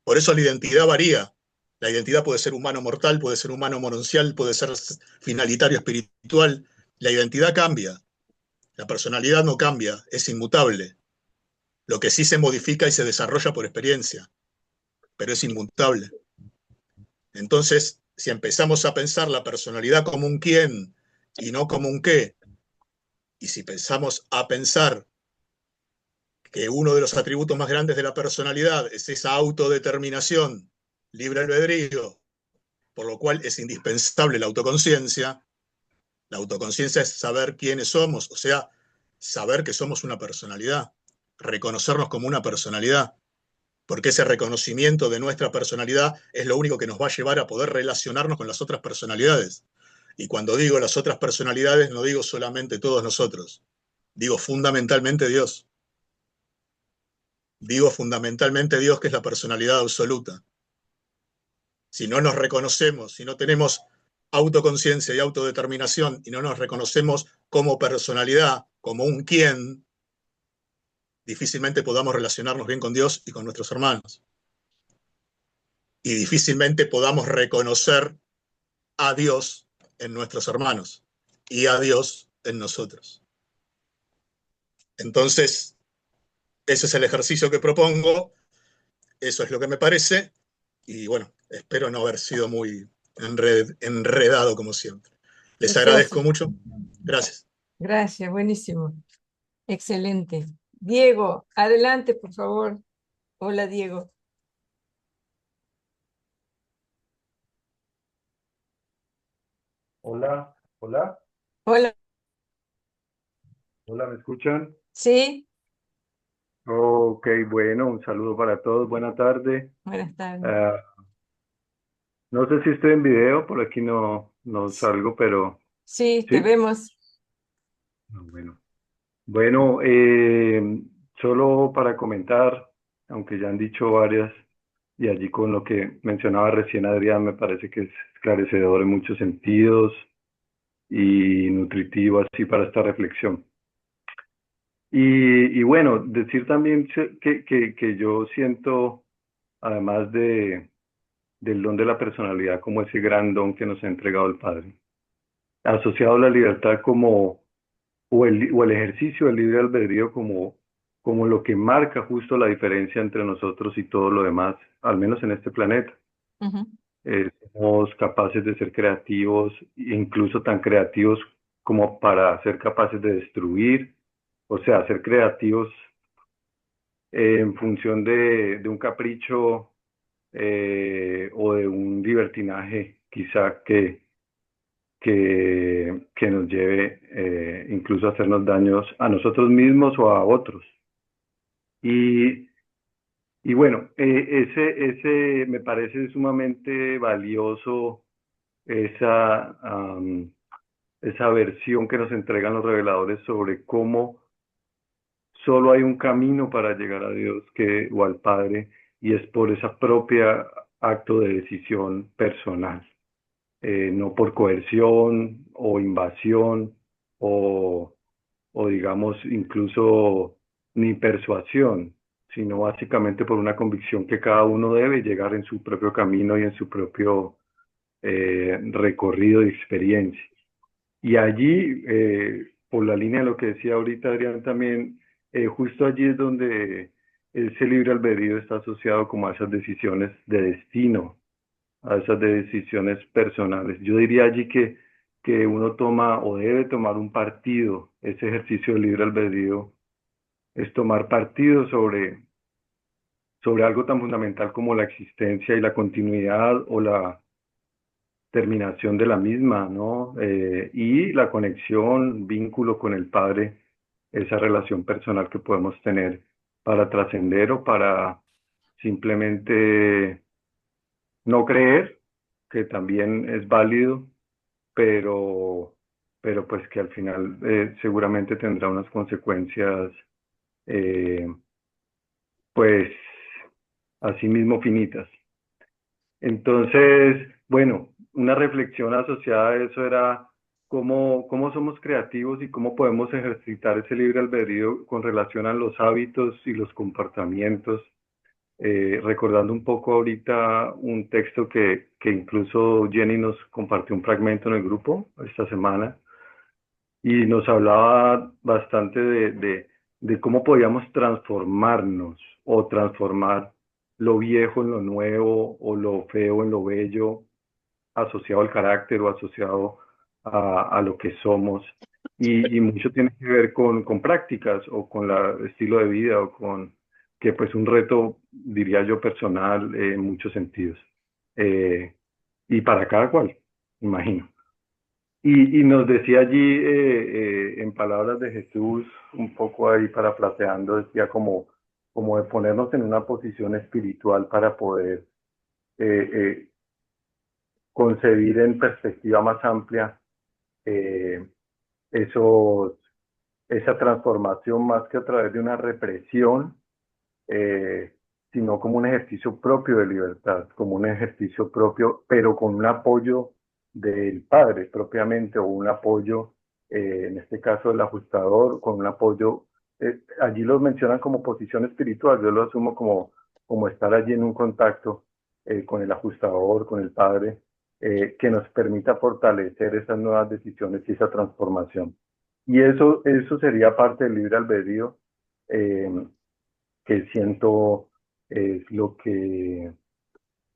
Por eso la identidad varía. La identidad puede ser humano mortal, puede ser humano mononcial, puede ser finalitario espiritual. La identidad cambia. La personalidad no cambia, es inmutable. Lo que sí se modifica y se desarrolla por experiencia, pero es inmutable. Entonces, si empezamos a pensar la personalidad como un quién y no como un qué, y si empezamos a pensar que uno de los atributos más grandes de la personalidad es esa autodeterminación, libre albedrío, por lo cual es indispensable la autoconciencia. La autoconciencia es saber quiénes somos, o sea, saber que somos una personalidad, reconocernos como una personalidad, porque ese reconocimiento de nuestra personalidad es lo único que nos va a llevar a poder relacionarnos con las otras personalidades. Y cuando digo las otras personalidades, no digo solamente todos nosotros, digo fundamentalmente Dios. Digo fundamentalmente Dios, que es la personalidad absoluta. Si no nos reconocemos, si no tenemos autoconciencia y autodeterminación y no nos reconocemos como personalidad, como un quién, difícilmente podamos relacionarnos bien con Dios y con nuestros hermanos. Y difícilmente podamos reconocer a Dios en nuestros hermanos y a Dios en nosotros. Entonces, ese es el ejercicio que propongo, eso es lo que me parece, y bueno, espero no haber sido muy enredado como siempre. Les Precioso. agradezco mucho. Gracias. Gracias, buenísimo. Excelente. Diego, adelante, por favor. Hola, Diego. Hola, hola, Hola. hola, ¿me escuchan? Sí, Ok, bueno, un saludo para todos, buena tarde. buenas tardes. Ah, no sé si estoy en video, por aquí no salgo, pero Sí, te sí. vemos. Bueno, bueno, solo para comentar, aunque ya han dicho varias, y allí con lo que mencionaba recién Adrián, me parece que es esclarecedor en muchos sentidos y nutritivo así para esta reflexión. Y bueno, decir también que yo siento, además del don de la personalidad, como ese gran don que nos ha entregado el Padre, asociado a la libertad como, o el ejercicio del libre albedrío como lo que marca justo la diferencia entre nosotros y todo lo demás, al menos en este planeta. Ujú. Somos capaces de ser creativos, incluso tan creativos como para ser capaces de destruir, o sea, ser creativos en función de un capricho o de un libertinaje quizá que nos lleve incluso a hacernos daños a nosotros mismos o a otros. Y bueno, ese me parece sumamente valioso esa, esa versión que nos entregan los reveladores sobre cómo solo hay un camino para llegar a Dios o al Padre, y es por esa propia acto de decisión personal, no por coerción o invasión o, o digamos incluso ni persuasión, sino básicamente por una convicción que cada uno debe llegar en su propio camino y en su propio recorrido y experiencia. Y allí, por la línea de lo que decía ahorita Adrián también, justo allí es donde ese libre albedrío está asociado como a esas decisiones de destino, a esas decisiones personales. Yo diría allí que uno toma o debe tomar un partido. Ese ejercicio de libre albedrío es tomar partido sobre algo tan fundamental como la existencia y la continuidad o la terminación de la misma, ¿no? Y la conexión, vínculo con el Padre, esa relación personal que podemos tener para trascender o para simplemente no creer, que también es válido, pero, pero pues que al final seguramente tendrá unas consecuencias, pues asimismo finitas. Entonces, bueno, una reflexión asociada a eso era cómo somos creativos y cómo podemos ejercitar ese libre albedrío con relación a los hábitos y los comportamientos. Recordando un poco ahorita un texto que incluso Jenny nos compartió un fragmento en el grupo esta semana y nos hablaba bastante de cómo podíamos transformarnos o transformar lo viejo en lo nuevo o lo feo en lo bello, asociado al carácter o asociado a lo que somos. Y mucho tiene que ver con prácticas o con el estilo de vida o con que pues un reto, diría yo, personal en muchos sentidos. Y para cada cual, imagino. Y nos decía allí, en palabras de Jesús, un poco ahí parafraseando, decía como de ponernos en una posición espiritual para poder eh, concebir en perspectiva más amplia eh, esos, esa transformación más que a través de una represión, eh, sino como un ejercicio propio de libertad, como un ejercicio propio, pero con un apoyo del padre propiamente, o un apoyo, en este caso del ajustador, con un apoyo, allí lo mencionan como posición espiritual, yo lo asumo como estar allí en un contacto con el ajustador, con el padre, que nos permita fortalecer esas nuevas decisiones y esa transformación. Y eso sería parte del libre albedrío, que siento es lo que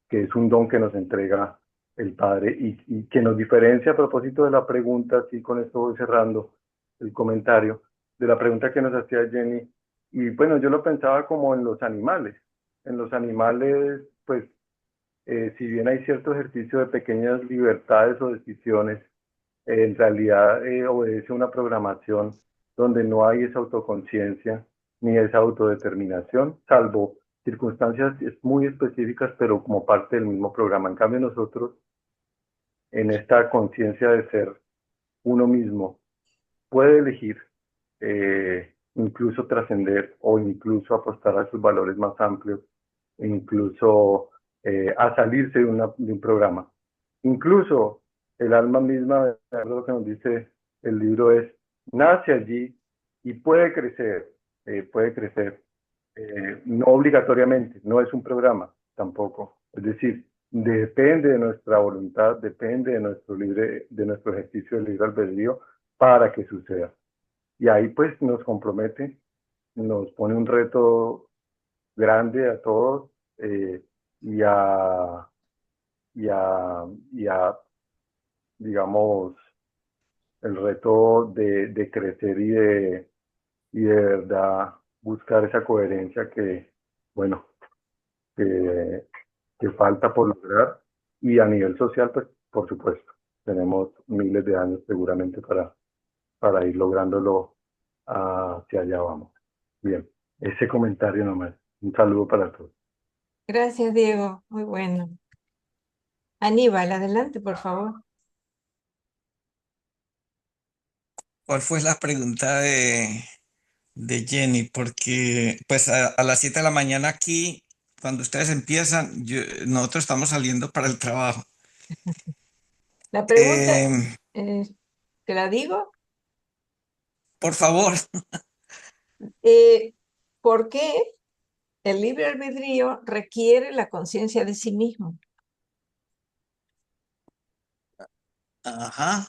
es un don que nos entrega el Padre y que nos diferencia a propósito de la pregunta, así con esto voy cerrando el comentario, de la pregunta que nos hacía Jenny. Y bueno, yo lo pensaba como en los animales. En los animales, pues, si bien hay cierto ejercicio de pequeñas libertades o decisiones, en realidad obedece a una programación donde no hay esa autoconciencia ni esa autodeterminación, salvo circunstancias muy específicas, pero como parte del mismo programa. En cambio, nosotros, en esta conciencia de ser uno mismo, puede elegir incluso trascender o incluso apostar a sus valores más amplios, e incluso a salirse de un programa. Incluso el alma misma, lo que nos dice el libro es, nace allí y puede crecer, no obligatoriamente, no es un programa tampoco. Es decir, depende de nuestra voluntad, depende de nuestro ejercicio de libre albedrío para que suceda. Y ahí pues nos compromete, nos pone un reto grande a todos, y a, y a, digamos, el reto de crecer y de verdad buscar esa coherencia bueno, que, que falta por lograr. Y a nivel social, pues, por supuesto, tenemos miles de años seguramente para ir lográndolo hacia allá vamos. Bien, ese comentario nomás. Un saludo para todos. Gracias, Diego. Muy bueno. Aníbal, adelante, por favor. ¿Cuál fue la pregunta de Jenny? Porque pues a las 7 de la mañana aquí, cuando ustedes empiezan, nosotros estamos saliendo para el trabajo. La pregunta, Em, ¿te la digo? por favor. ¿Por qué el libre albedrío requiere la conciencia de sí mismo? Ajá.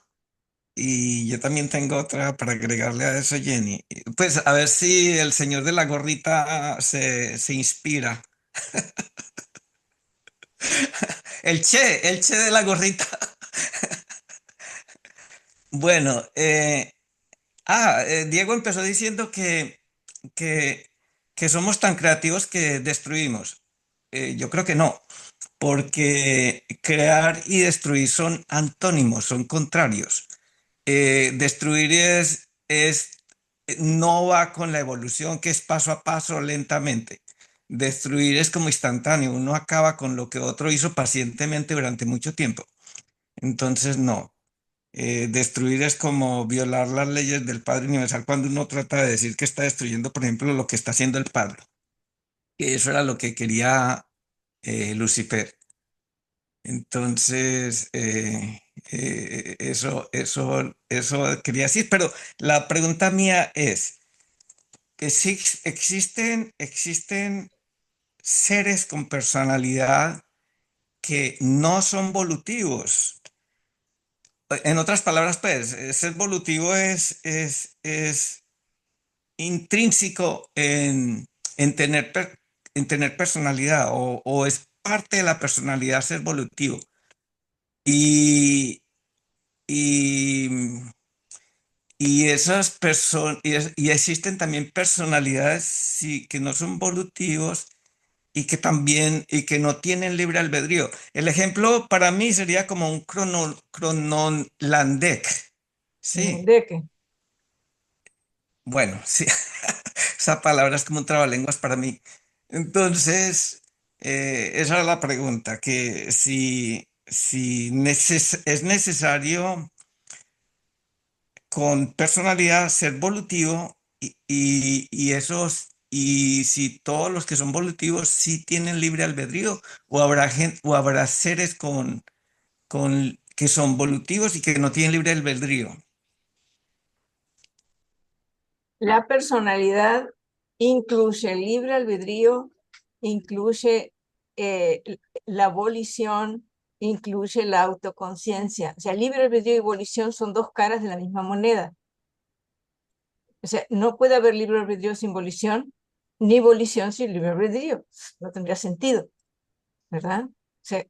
Y yo también tengo otra para agregarle a eso, Jenny. Pues a ver si el señor de la gorrita se inspira. El che de la gorrita. Bueno, Diego empezó diciendo que, que somos tan creativos que destruimos. Yo creo que no, porque crear y destruir son antónimos, son contrarios. Destruir no va con la evolución, que es paso a paso, lentamente. Destruir es como instantáneo, uno acaba con lo que otro hizo pacientemente durante mucho tiempo. Entonces, no. Destruir es como violar las leyes del Padre Universal cuando uno trata de decir que está destruyendo, por ejemplo, lo que está haciendo el Padre. que eso era lo que quería Lucifer. Entonces, eso quería decir, pero la pregunta mía es que si existen seres con personalidad que no son volutivos. En otras palabras, pues, ser volutivo es intrínseco en en tener personalidad o es parte de la personalidad ser volutivo. Y, y, y esas personas, y existen también personalidades sí, que no son volutivos y que también, y que no tienen libre albedrío. El ejemplo para mí sería como un Cronenlandec. Sí, ¿De qué? bueno, sí, esa palabra es como un trabalenguas para mí. Entonces, esa es la pregunta, que si es necesario con personalidad ser volutivo y si todos los que son volutivos sí tienen libre albedrío o habrá o habrá seres con que son volutivos y que no tienen libre albedrío. La personalidad incluye el libre albedrío, incluye eh, la volición, incluye la autoconciencia. O sea, libre albedrío y volición son dos caras de la misma moneda. O sea, no puede haber libre albedrío sin volición, ni volición sin libre albedrío. No tendría sentido, ¿verdad? O sea,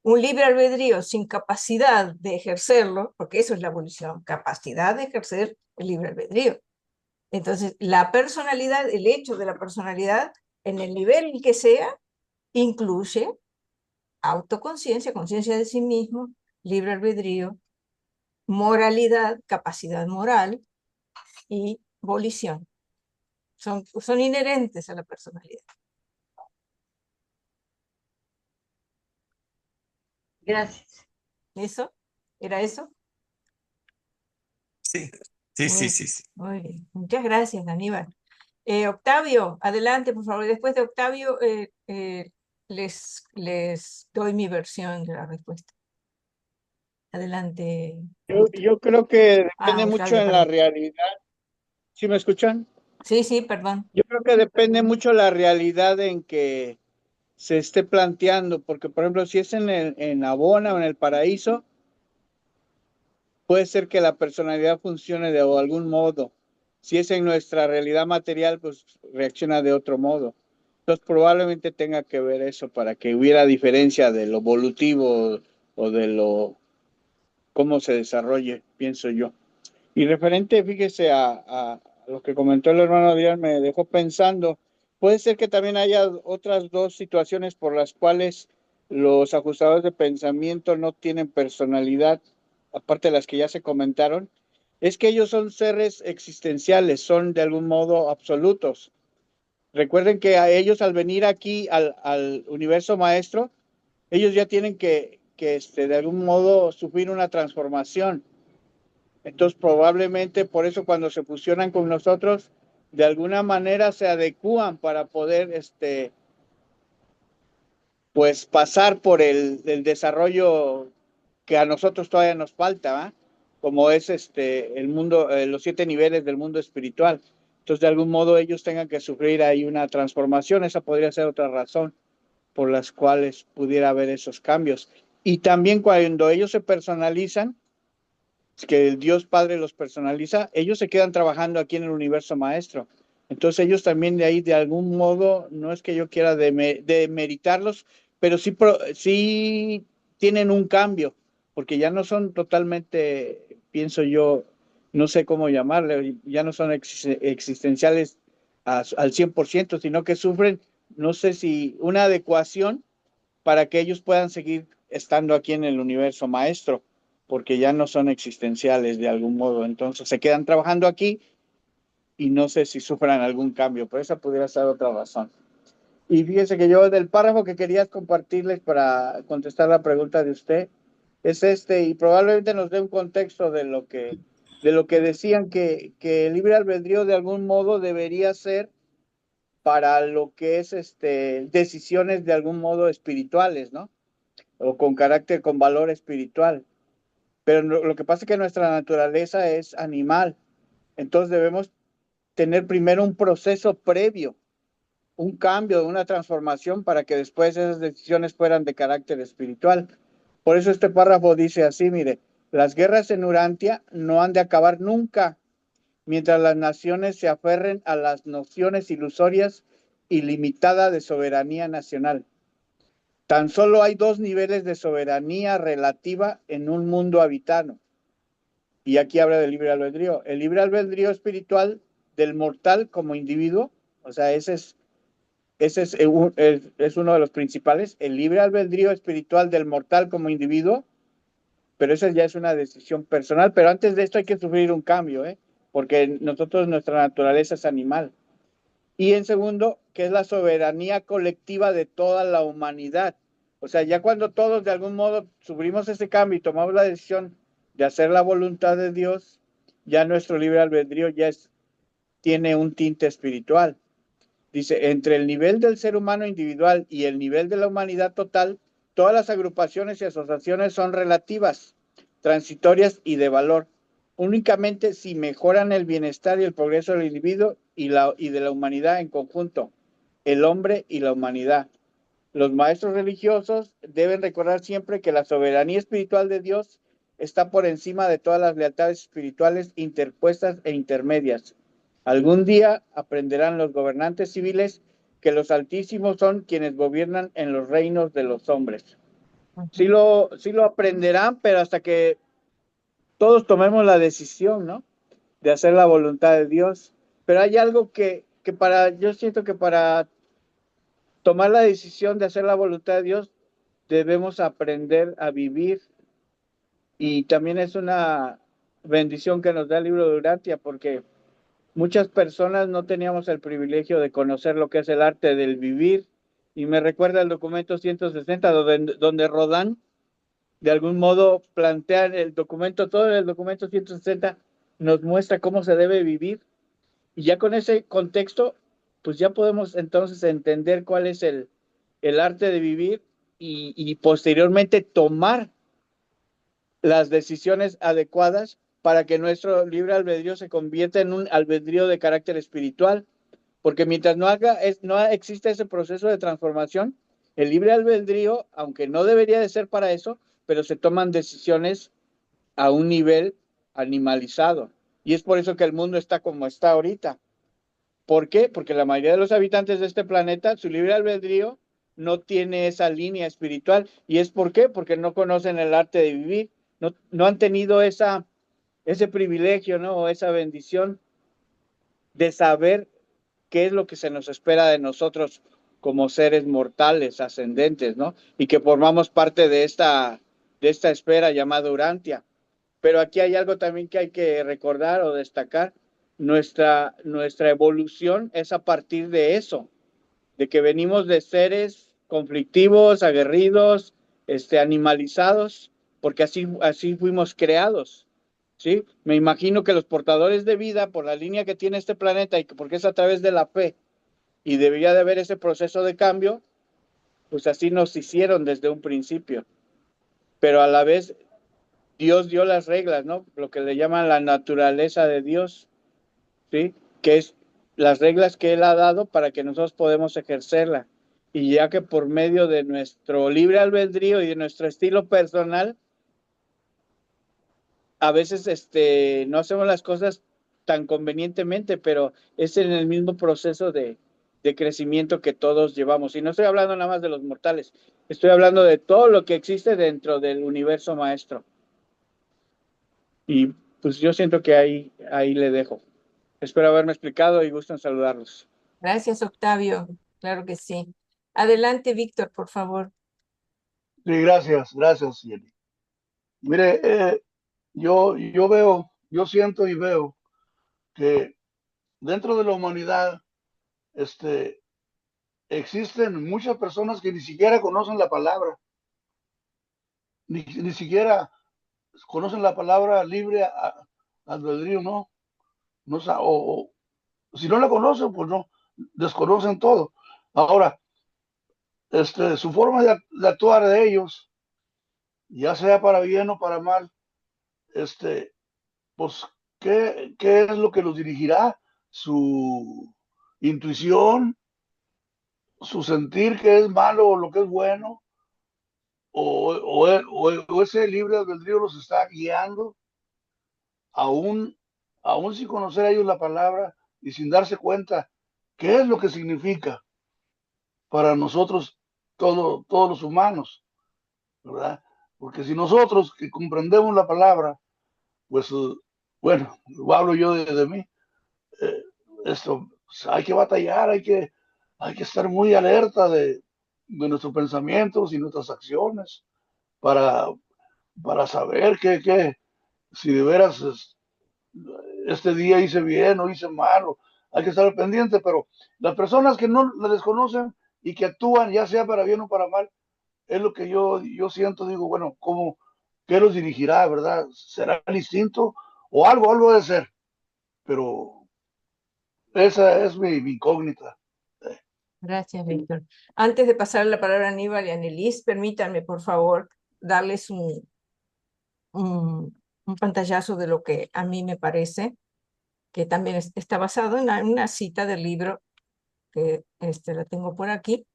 un libre albedrío sin capacidad de ejercerlo, porque eso es la volición, capacidad de ejercer el libre albedrío. Entonces, la personalidad, el hecho de la personalidad, en el nivel que sea, incluye autoconciencia, conciencia de sí mismo, libre albedrío, moralidad, capacidad moral y volición. Son inherentes a la personalidad. Gracias. ¿Eso? ¿Era eso? Sí, sí, sí, Muy, sí, sí. muy bien. Muchas gracias, Aníbal. Octavio, adelante, por favor. Después de Octavio, les doy mi versión de la respuesta. Adelante, Gusto. Yo creo que depende mucho Octavio, en la perdón. realidad. ¿Sí me escuchan? Sí, sí, perdón. Yo creo que depende mucho la realidad en que se esté planteando, porque por ejemplo, si es en Abona o en el paraíso, puede ser que la personalidad funcione de algún modo. Si es en nuestra realidad material, pues reacciona de otro modo. Entonces probablemente tenga que ver eso para que hubiera diferencia de lo volutivo o de lo cómo se desarrolle, pienso yo. Y referente, fíjese, a lo que comentó el hermano Adrián, me dejó pensando, puede ser que también haya otras dos situaciones por las cuales los ajustadores de pensamiento no tienen personalidad, aparte de las que ya se comentaron, es que ellos son seres existenciales, son de algún modo absolutos. Recuerden que a ellos al venir aquí al universo maestro, ellos ya tienen que de algún modo sufrir una transformación. Entonces, probablemente por eso cuando se fusionan con nosotros, de alguna manera se adecúan para poder, pues, pasar por el desarrollo que a nosotros todavía nos falta, ¿va? Como es el mundo, los 7 niveles del mundo espiritual. Entonces, de algún modo ellos tengan que sufrir ahí una transformación. Esa podría ser otra razón por las cuales pudiera haber esos cambios. Y también cuando ellos se personalizan, que el Dios Padre los personaliza, ellos se quedan trabajando aquí en el universo maestro. Entonces ellos también de ahí, de algún modo, no es que yo quiera demeritarlos, pero sí tienen un cambio, porque ya no son totalmente, pienso yo, no sé cómo llamarle, ya no son existenciales al 100%, sino que sufren, no sé si una adecuación para que ellos puedan seguir estando aquí en el universo maestro, porque ya no son existenciales de algún modo. Entonces se quedan trabajando aquí y no sé si sufran algún cambio, pero esa pudiera ser otra razón. Y fíjese que yo del párrafo que quería compartirles para contestar la pregunta de usted es y probablemente nos dé un contexto de lo que decían que el libre albedrío de algún modo debería ser para lo que es decisiones de algún modo espirituales, ¿no? O con carácter, con valor espiritual. Pero lo que pasa es que nuestra naturaleza es animal. Entonces debemos tener primero un proceso previo, un cambio, una transformación para que después esas decisiones fueran de carácter espiritual. Por eso este párrafo dice así, mire, las guerras en Urantia no han de acabar nunca, mientras las naciones se aferren a las nociones ilusorias y limitadas de soberanía nacional. Tan solo hay dos niveles de soberanía relativa en un mundo habitado. Y aquí habla del libre albedrío. El libre albedrío espiritual del mortal como individuo, o sea, ese es uno de los principales, el libre albedrío espiritual del mortal como individuo, pero esa ya es una decisión personal. Pero antes de esto hay que sufrir un cambio, porque nuestra naturaleza es animal. Y en segundo, que es la soberanía colectiva de toda la humanidad. O sea, ya cuando todos de algún modo sufrimos ese cambio y tomamos la decisión de hacer la voluntad de Dios, ya nuestro libre albedrío ya tiene un tinte espiritual. Dice, entre el nivel del ser humano individual y el nivel de la humanidad total, todas las agrupaciones y asociaciones son relativas, transitorias y de valor. Únicamente si mejoran el bienestar y el progreso del individuo y de la humanidad en conjunto, el hombre y la humanidad. Los maestros religiosos deben recordar siempre que la soberanía espiritual de Dios está por encima de todas las lealtades espirituales interpuestas e intermedias. Algún día aprenderán los gobernantes civiles que los altísimos son quienes gobiernan en los reinos de los hombres. Sí lo aprenderán, pero hasta que todos tomemos la decisión, ¿no? De hacer la voluntad de Dios. Pero hay algo que yo siento que para tomar la decisión de hacer la voluntad de Dios, debemos aprender a vivir. Y también es una bendición que nos da el libro de Urantia, porque muchas personas no teníamos el privilegio de conocer lo que es el arte del vivir. Y me recuerda el documento 160, donde Rodin, de algún modo, plantea el documento, todo el documento 160 nos muestra cómo se debe vivir. Y ya con ese contexto, pues ya podemos entonces entender cuál es el arte de vivir y posteriormente tomar las decisiones adecuadas para que nuestro libre albedrío se convierta en un albedrío de carácter espiritual, porque mientras no existe ese proceso de transformación, el libre albedrío, aunque no debería de ser para eso, pero se toman decisiones a un nivel animalizado. Y es por eso que el mundo está como está ahorita. ¿Por qué? Porque la mayoría de los habitantes de este planeta, su libre albedrío no tiene esa línea espiritual. ¿Y es por qué? Porque no conocen el arte de vivir, no han tenido ese privilegio, ¿no? O esa bendición de saber qué es lo que se nos espera de nosotros como seres mortales, ascendentes, ¿no? Y que formamos parte de esta esfera llamada Urantia. Pero aquí hay algo también que hay que recordar o destacar. Nuestra evolución es a partir de eso, de que venimos de seres conflictivos, aguerridos, animalizados, porque así fuimos creados, ¿sí? Me imagino que los portadores de vida, por la línea que tiene este planeta y porque es a través de la fe, y debería de haber ese proceso de cambio, pues así nos hicieron desde un principio. Pero a la vez, Dios dio las reglas, ¿no? Lo que le llaman la naturaleza de Dios, ¿sí? Que es las reglas que Él ha dado para que nosotros podamos ejercerla. Y ya que por medio de nuestro libre albedrío y de nuestro estilo personal, a veces no hacemos las cosas tan convenientemente, pero es en el mismo proceso de crecimiento que todos llevamos. Y no estoy hablando nada más de los mortales, estoy hablando de todo lo que existe dentro del universo maestro. Y pues yo siento que ahí le dejo. Espero haberme explicado y gusto en saludarlos. Gracias, Octavio. Claro que sí. Adelante, Víctor, por favor. Sí, gracias, Jenny. Mire, yo siento y veo que dentro de la humanidad existen muchas personas que ni siquiera conocen la palabra, ni siquiera conocen la palabra libre albedrío, ¿no? O si no la conocen, pues desconocen todo. Ahora, su forma de actuar de ellos, ya sea para bien o para mal, pues, ¿qué es lo que los dirigirá? Su intuición, su sentir que es malo o lo que es bueno, o ese libre albedrío los está guiando, aún, aún sin conocer a ellos la palabra y sin darse cuenta qué es lo que significa para nosotros todos los humanos, ¿verdad? Porque si nosotros que comprendemos la palabra, pues, bueno, hablo yo de mí, eh, pues, hay que batallar, hay que estar muy alerta de nuestros pensamientos y nuestras acciones para, para saber si de veras este día hice bien o hice mal, hay que estar pendiente, pero las personas que no la desconocen y que actúan, ya sea para bien o para mal, es lo que yo siento, digo, bueno, ¿qué los dirigirá, verdad? ¿Será el instinto o algo de ser? Pero esa es mi incógnita. Gracias, Víctor. Antes de pasar la palabra a Aníbal y a Annelise, permítanme, por favor, darles un pantallazo de lo que a mí me parece, que también está basado en una cita del libro, que la tengo por aquí,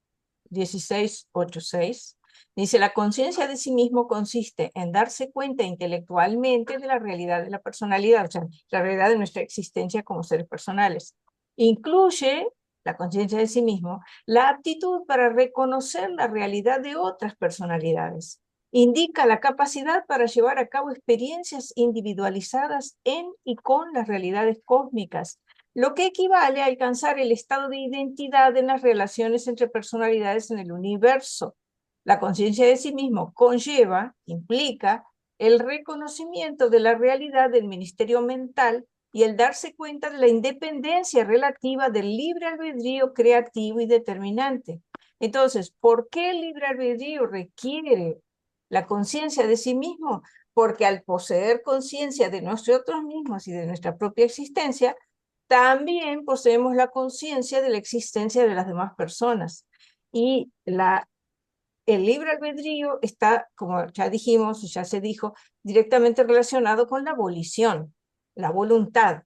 1686. Dice: la conciencia de sí mismo consiste en darse cuenta intelectualmente de la realidad de la personalidad, o sea, la realidad de nuestra existencia como seres personales. Incluye la conciencia de sí mismo la aptitud para reconocer la realidad de otras personalidades. Indica la capacidad para llevar a cabo experiencias individualizadas en y con las realidades cósmicas, lo que equivale a alcanzar el estado de identidad en las relaciones entre personalidades en el universo. La conciencia de sí mismo implica el reconocimiento de la realidad del ministerio mental y el darse cuenta de la independencia relativa del libre albedrío creativo y determinante. Entonces, ¿por qué el libre albedrío requiere la conciencia de sí mismo? Porque al poseer conciencia de nosotros mismos y de nuestra propia existencia, también poseemos la conciencia de la existencia de las demás personas. Y el libre albedrío está, como ya dijimos, ya se dijo, directamente relacionado con la volición, la voluntad.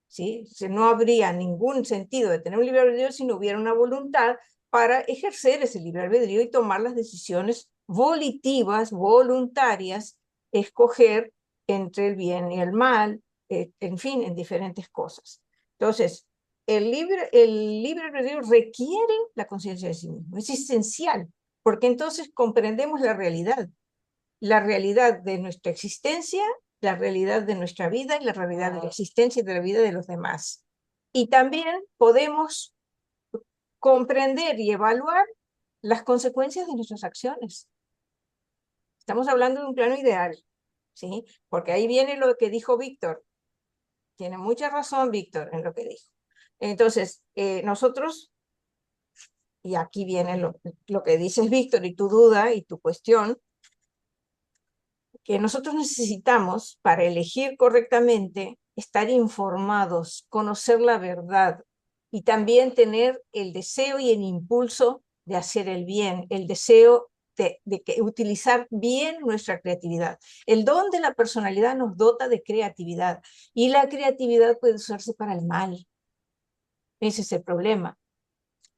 ¿Sí? No habría ningún sentido de tener un libre albedrío si no hubiera una voluntad para ejercer ese libre albedrío y tomar las decisiones volitivas, voluntarias, escoger entre el bien y el mal, en fin, en diferentes cosas. Entonces, el libre albedrío requiere la conciencia de sí mismo, es esencial, porque entonces comprendemos la realidad de nuestra existencia, la realidad de nuestra vida y la realidad de la existencia y de la vida de los demás. Y también podemos comprender y evaluar las consecuencias de nuestras acciones. Estamos hablando de un plano ideal, ¿sí? Porque ahí viene lo que dijo Víctor. Tiene mucha razón Víctor en lo que dijo. Entonces, nosotros, y aquí viene lo que dices Víctor y tu duda y tu cuestión, que nosotros necesitamos para elegir correctamente estar informados, conocer la verdad y también tener el deseo y el impulso de hacer el bien, el deseo de utilizar bien nuestra creatividad. El don de la personalidad nos dota de creatividad y la creatividad puede usarse para el mal. Ese es el problema.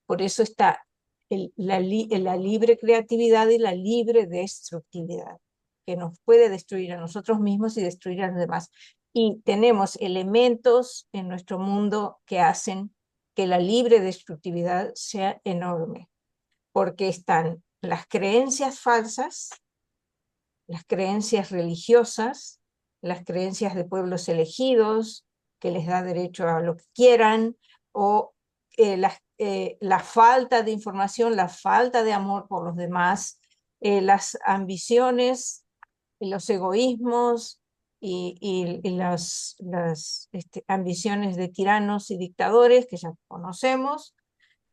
Por eso está la libre creatividad y la libre destructividad, que nos puede destruir a nosotros mismos y destruir a los demás. Y tenemos elementos en nuestro mundo que hacen que la libre destructividad sea enorme, porque están las creencias falsas, las creencias religiosas, las creencias de pueblos elegidos, que les da derecho a lo que quieran, o la falta de información, la falta de amor por los demás, las ambiciones, los egoísmos y las ambiciones de tiranos y dictadores que ya conocemos.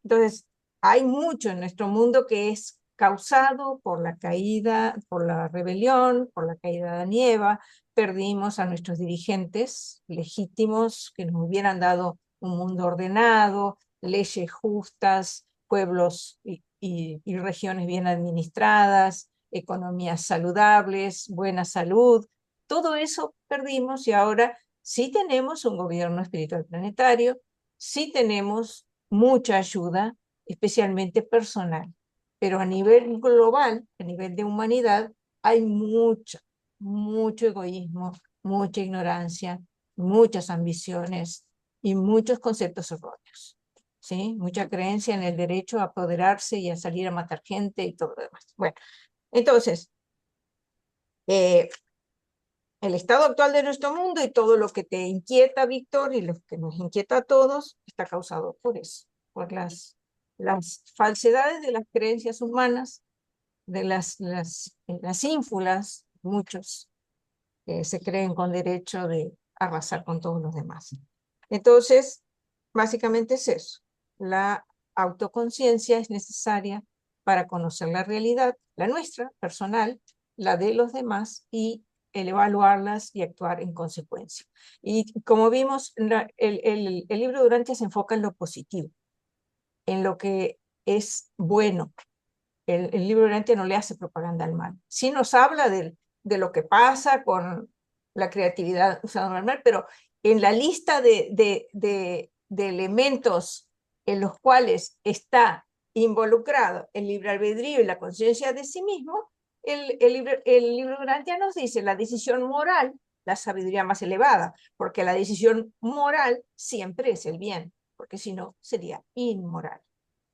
Entonces, hay mucho en nuestro mundo que es causado por la caída, por la rebelión, por la caída de Adán y Eva. Perdimos a nuestros dirigentes legítimos que nos hubieran dado un mundo ordenado, leyes justas, pueblos y regiones bien administradas, economías saludables, buena salud. Todo eso perdimos y ahora sí tenemos un gobierno espiritual planetario, sí tenemos mucha ayuda, especialmente personal, pero a nivel global, a nivel de humanidad, hay mucho egoísmo, mucha ignorancia, muchas ambiciones y muchos conceptos erróneos, ¿sí? Mucha creencia en el derecho a apoderarse y a salir a matar gente y todo lo demás. Bueno, entonces, el estado actual de nuestro mundo y todo lo que te inquieta, Víctor, y lo que nos inquieta a todos, está causado por eso, por las falsedades de las creencias humanas, de las ínfulas, muchos se creen con derecho de arrasar con todos los demás. Entonces, básicamente es eso. La autoconciencia es necesaria para conocer la realidad, la nuestra, personal, la de los demás, y el evaluarlas y actuar en consecuencia. Y como vimos, el libro de Urantia se enfoca en lo positivo, en lo que es bueno. El libro de Urantia no le hace propaganda al mal. Sí nos habla de lo que pasa con la creatividad usada normal, pero en la lista de elementos en los cuales está involucrado el libre albedrío y la conciencia de sí mismo, el libro de Urantia nos dice la decisión moral, la sabiduría más elevada, porque la decisión moral siempre es el bien, porque si no sería inmoral.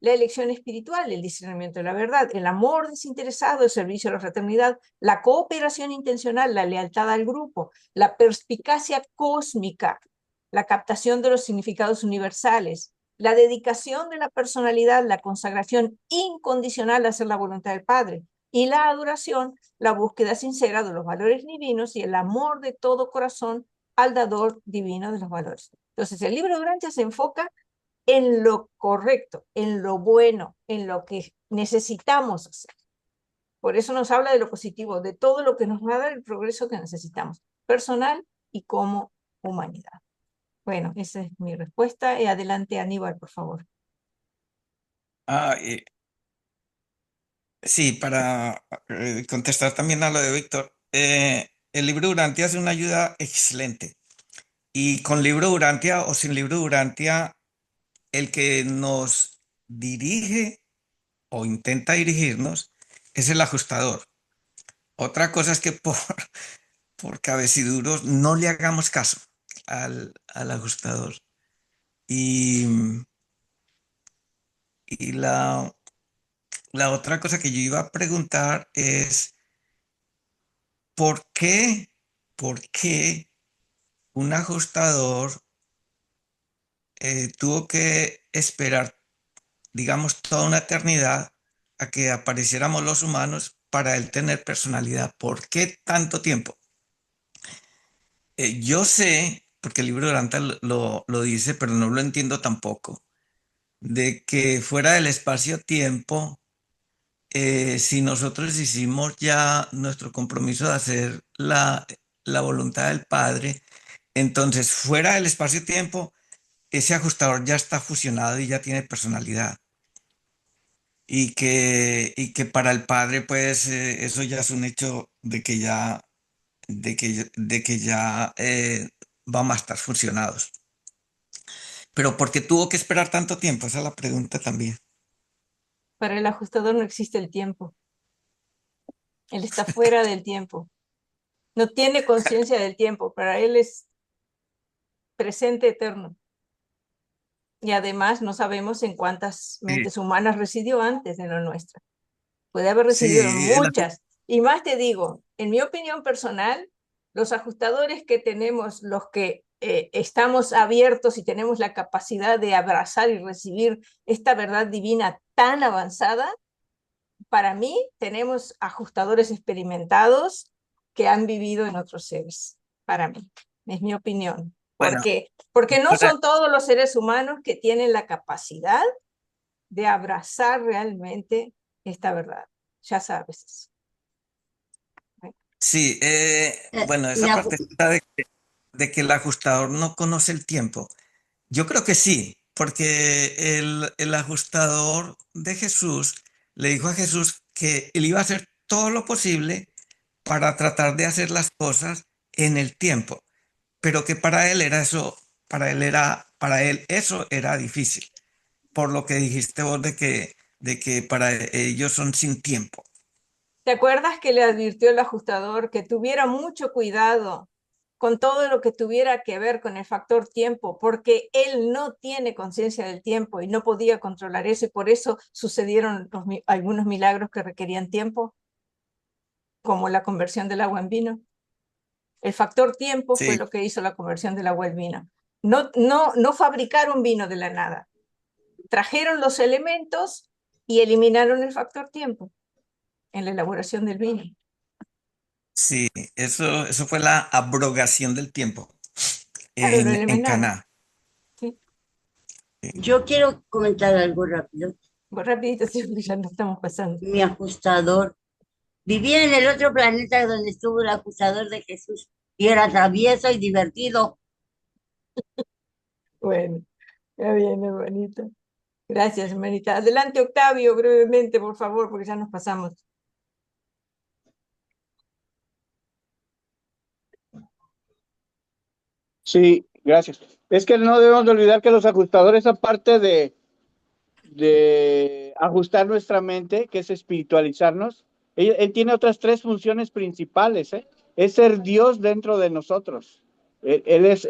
La elección espiritual, el discernimiento de la verdad, el amor desinteresado, el servicio a la fraternidad, la cooperación intencional, la lealtad al grupo, la perspicacia cósmica, la captación de los significados universales, la dedicación de la personalidad, la consagración incondicional a hacer la voluntad del Padre, y la adoración, la búsqueda sincera de los valores divinos y el amor de todo corazón al dador divino de los valores. Entonces, el libro de Urantia se enfoca en lo correcto, en lo bueno, en lo que necesitamos hacer. Por eso nos habla de lo positivo, de todo lo que nos va a dar el progreso que necesitamos, personal y como humanidad. Bueno, esa es mi respuesta. Y adelante, Aníbal, por favor. Ah, sí, para contestar también a lo de Víctor, el libro Urantia es una ayuda excelente. Y con libro Urantia o sin libro Urantia, el que nos dirige o intenta dirigirnos es el ajustador. Otra cosa es que por cabeciduros no le hagamos caso al ajustador. Y, y la otra cosa que yo iba a preguntar es, ¿por qué un ajustador tuvo que esperar, digamos, toda una eternidad a que apareciéramos los humanos para él tener personalidad? ¿Por qué tanto tiempo? Yo sé, porque el libro de Dante lo dice, pero no lo entiendo tampoco, de que fuera del espacio-tiempo, si nosotros hicimos ya nuestro compromiso de hacer la voluntad del Padre, entonces fuera del espacio-tiempo, ese ajustador ya está fusionado y ya tiene personalidad. Y que para el Padre, pues, eso ya es un hecho de que ya vamos a estar fusionados. Pero ¿por qué tuvo que esperar tanto tiempo? Esa es la pregunta también. Para el ajustador no existe el tiempo. Él está fuera del tiempo. No tiene conciencia del tiempo. Para él es presente eterno. Y además no sabemos en cuántas mentes humanas residió antes de la nuestra. Puede haber residido en Sí, muchas. Y más te digo, en mi opinión personal, los ajustadores que tenemos, los que estamos abiertos y tenemos la capacidad de abrazar y recibir esta verdad divina tan avanzada, para mí tenemos ajustadores experimentados que han vivido en otros seres. Para mí, es mi opinión. bueno, Porque no son todos los seres humanos que tienen la capacidad de abrazar realmente esta verdad. Ya sabes eso. sí, bueno, esa La, parte de que el ajustador no conoce el tiempo. Yo creo que sí, porque el ajustador de Jesús le dijo a Jesús que él iba a hacer todo lo posible para tratar de hacer las cosas en el tiempo, pero que para él era eso, para él eso era difícil, por lo que dijiste vos de que para ellos son sin tiempo. ¿Te acuerdas que le advirtió el ajustador que tuviera mucho cuidado con todo lo que tuviera que ver con el factor tiempo, porque él no tiene conciencia del tiempo y no podía controlar eso, y por eso sucedieron algunos milagros que requerían tiempo, como la conversión del agua en vino? El factor tiempo fue Sí, lo que hizo la conversión del agua en vino. No fabricaron vino de la nada. Trajeron los elementos y eliminaron el factor tiempo en la elaboración del vino. sí, eso fue la abrogación del tiempo Claro, lo en eliminaron. Caná. Sí. Yo quiero comentar algo rápido. Pues rapidito, sí, porque ya no estamos pasando. Mi ajustador vivía en el otro planeta donde estuvo el ajustador de Jesús y era travieso y divertido. Bueno, ya viene, hermanita. Gracias, hermanita. Adelante, Octavio, brevemente, por favor, porque ya nos pasamos. Sí, gracias. Es que no debemos de olvidar que los ajustadores, aparte de ajustar nuestra mente, que es espiritualizarnos, él tiene otras tres funciones principales, ¿eh? Es ser Dios dentro de nosotros. Él es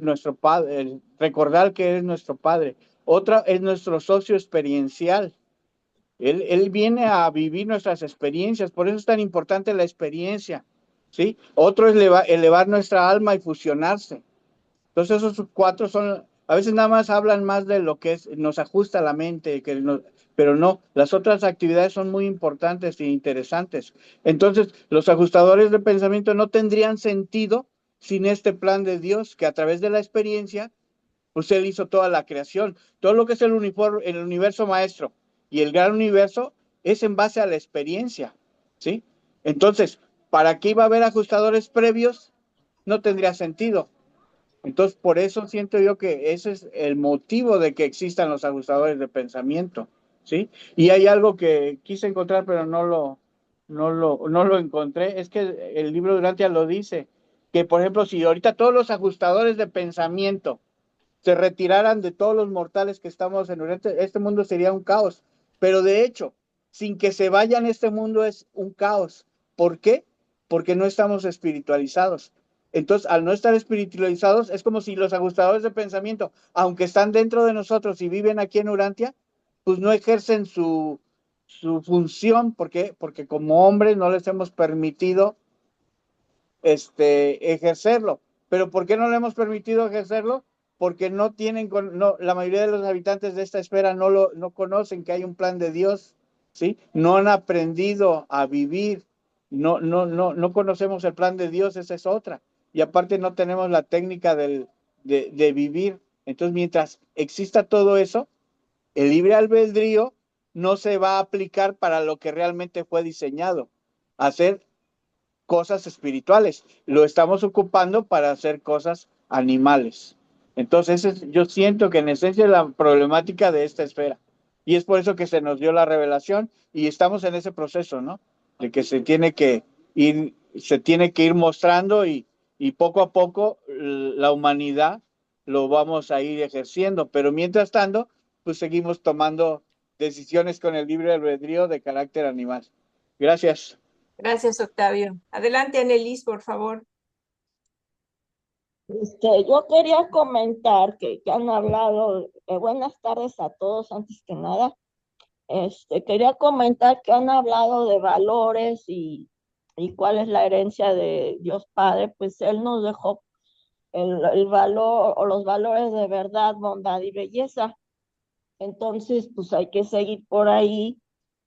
nuestro Padre, recordar que Él es nuestro Padre. Otra es nuestro socio experiencial. Él viene a vivir nuestras experiencias, por eso es tan importante la experiencia, ¿sí? Otro es elevar nuestra alma y fusionarse. Entonces esos cuatro son, a veces nada más hablan más de lo que nos ajusta la mente, pero no, las otras actividades son muy importantes e interesantes. Entonces los ajustadores de pensamiento no tendrían sentido sin este plan de Dios, que a través de la experiencia, pues Él hizo toda la creación. Todo lo que es el universo maestro y el gran universo es en base a la experiencia, ¿sí? Entonces, ¿para qué iba a haber ajustadores previos? No tendría sentido. Entonces, por eso siento yo que ese es el motivo de que existan los ajustadores de pensamiento, ¿sí? Y hay algo que quise encontrar, pero no lo encontré. Es que el libro de Durantia lo dice, que por ejemplo, si ahorita todos los ajustadores de pensamiento se retiraran de todos los mortales que estamos en este mundo, sería un caos. Pero de hecho, sin que se vayan, este mundo es un caos. ¿Por qué? Porque no estamos espiritualizados. Entonces, al no estar espiritualizados, es como si los ajustadores de pensamiento, aunque están dentro de nosotros y viven aquí en Urantia, pues no ejercen su función. ¿Por qué? Porque como hombres no les hemos permitido ejercerlo. ¿Pero por qué no le hemos permitido ejercerlo? Porque no tienen, la mayoría de los habitantes de esta esfera no conocen que hay un plan de Dios, ¿sí? No han aprendido a vivir, no conocemos el plan de Dios, esa es otra. Y aparte no tenemos la técnica de vivir. Entonces, mientras exista todo eso, el libre albedrío no se va a aplicar para lo que realmente fue diseñado, hacer cosas espirituales. Lo estamos ocupando para hacer cosas animales. Entonces, yo siento que en esencia es la problemática de esta esfera. Y es por eso que se nos dio la revelación y estamos en ese proceso, ¿no? De que se tiene que ir mostrando y poco a poco la humanidad lo vamos a ir ejerciendo. Pero mientras tanto, pues seguimos tomando decisiones con el libre albedrío de carácter animal. Gracias. Gracias, Octavio. Adelante, Annelies, por favor. Yo quería comentar que han hablado, buenas tardes a todos antes que nada. Quería comentar que han hablado de valores y cuál es la herencia de Dios Padre. Pues Él nos dejó el valor o los valores de verdad, bondad y belleza. Entonces, pues hay que seguir por ahí.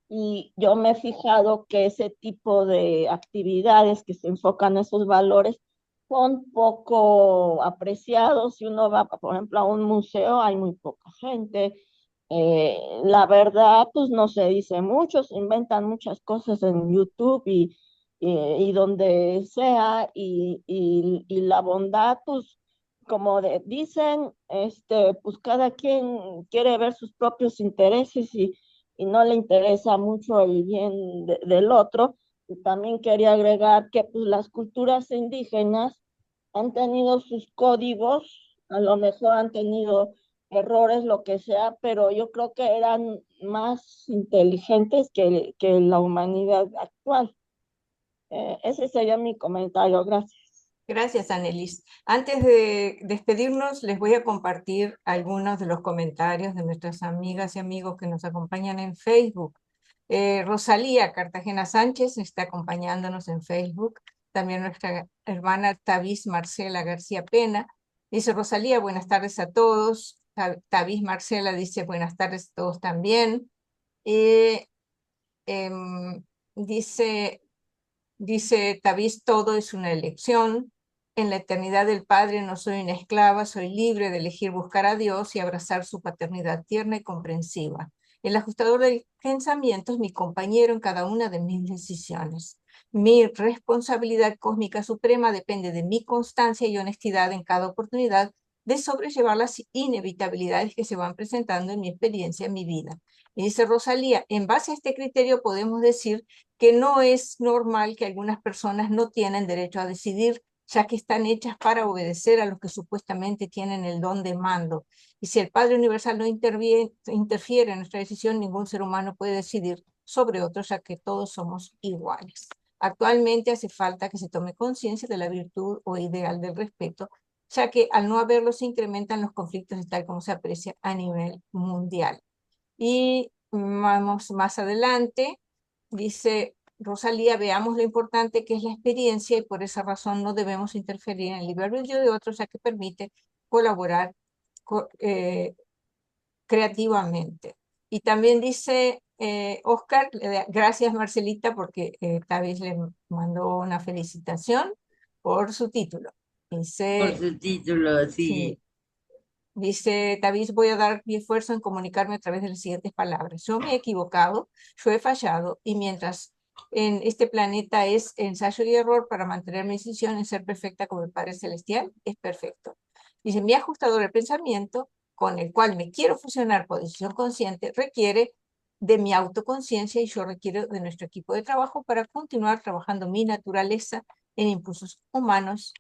Y yo me he fijado que ese tipo de actividades que se enfocan en esos valores son poco apreciados. Si uno va, por ejemplo, a un museo, hay muy poca gente. La verdad, pues no se dice mucho, se inventan muchas cosas en YouTube y donde sea, y la bondad, pues dicen, pues cada quien quiere ver sus propios intereses y no le interesa mucho el bien del otro. Y también quería agregar que pues, las culturas indígenas han tenido sus códigos, a lo mejor han tenido errores, lo que sea, pero yo creo que eran más inteligentes que la humanidad actual. Ese sería mi comentario, gracias. Gracias, Anelis. Antes de despedirnos, les voy a compartir algunos de los comentarios de nuestras amigas y amigos que nos acompañan en Facebook. Rosalía Cartagena Sánchez está acompañándonos en Facebook. También nuestra hermana Tavis Marcela García Pena. Dice Rosalía, buenas tardes a todos. Tavis Marcela dice buenas tardes a todos también. Em, dice Tavis, todo es una elección. En la eternidad del Padre no soy una esclava, soy libre de elegir buscar a Dios y abrazar su paternidad tierna y comprensiva. El ajustador de pensamientos es mi compañero en cada una de mis decisiones. Mi responsabilidad cósmica suprema depende de mi constancia y honestidad en cada oportunidad de sobrellevar las inevitabilidades que se van presentando en mi experiencia, en mi vida. Y dice Rosalía, en base a este criterio podemos decir que no es normal que algunas personas no tienen derecho a decidir, ya que están hechas para obedecer a los que supuestamente tienen el don de mando. Y si el Padre Universal no interfiere en nuestra decisión, ningún ser humano puede decidir sobre otros, ya que todos somos iguales. Actualmente hace falta que se tome conciencia de la virtud o ideal del respeto, ya que al no haberlo se incrementan los conflictos tal como se aprecia a nivel mundial. Y vamos más adelante. Dice Rosalía, veamos lo importante que es la experiencia y por esa razón no debemos interferir en el libre albedrío de otros, ya que permite colaborar creativamente. Y también dice Oscar, gracias Marcelita porque Tavis le mandó una felicitación por su título. Dice, Por su título, sí. sí. Dice Tavis, voy a dar mi esfuerzo en comunicarme a través de las siguientes palabras. Yo me he equivocado, yo he fallado, y mientras en este planeta es ensayo y error para mantener mi decisión en ser perfecta como el Padre Celestial, es perfecto. Dice, mi ajustador de pensamiento, con el cual me quiero fusionar por decisión consciente, requiere de mi autoconciencia y yo requiero de nuestro equipo de trabajo para continuar trabajando mi naturaleza en impulsos humanos,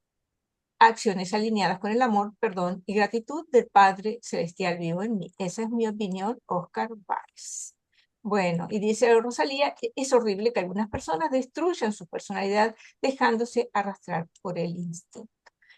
acciones alineadas con el amor, perdón y gratitud del Padre Celestial vivo en mí. Esa es mi opinión, Oscar Báez. Bueno, y dice Rosalía, es horrible que algunas personas destruyan su personalidad dejándose arrastrar por el instinto.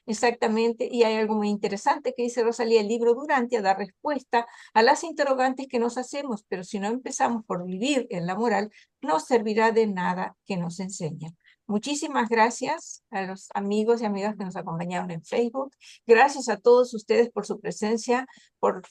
Exactamente, y hay algo muy interesante que dice Rosalía, el libro Durantia da respuesta a las interrogantes que nos hacemos, pero si no empezamos por vivir en la moral, no servirá de nada que nos enseñe. Muchísimas gracias a los amigos y amigas que nos acompañaron en Facebook. Gracias a todos ustedes por su presencia, por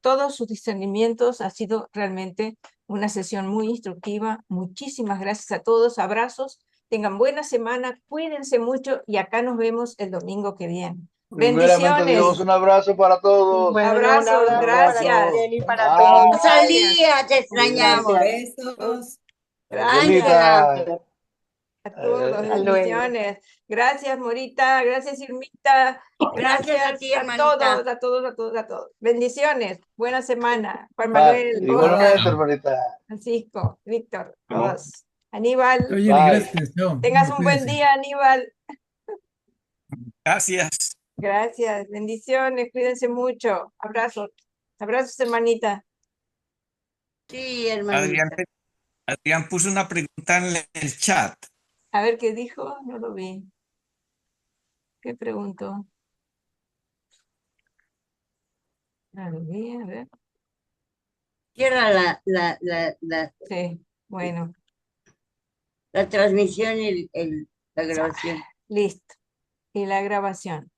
todos sus discernimientos. Ha sido realmente una sesión muy instructiva. Muchísimas gracias a todos. Abrazos. Tengan buena semana. Cuídense mucho y acá nos vemos el domingo que viene. Primeramente, Bendiciones. Dios, un abrazo para todos. Bueno, un Abrazos. abrazo para ti, Gracias. Jenny, para Bye. todos. Rosalía, te extrañamos. Gracias. Besos. Ángela. Angelita. A todos, Hasta luego. bendiciones. Gracias, Morita. Gracias, Irmita. Gracias a ti, a hermanita. todos, a todos, a todos, a todos. Bendiciones. Buena semana. Juan Bye. Manuel, Igualmente, Oscar, hermanita. Francisco, Víctor, Chao. todos. Aníbal, Oye, Jenny, Bye. gracias. Chao. tengas un buen Cuídense. día, Aníbal. Gracias. Gracias, bendiciones, cuídense mucho. Abrazos, abrazos, hermanita. Sí, Adrián, hermanita. Adrián puso una pregunta en el chat. A ver qué dijo, no lo vi. ¿Qué preguntó? No lo vi, a ver. Cierra Sí, bueno, la transmisión y la grabación. listo. Y la grabación.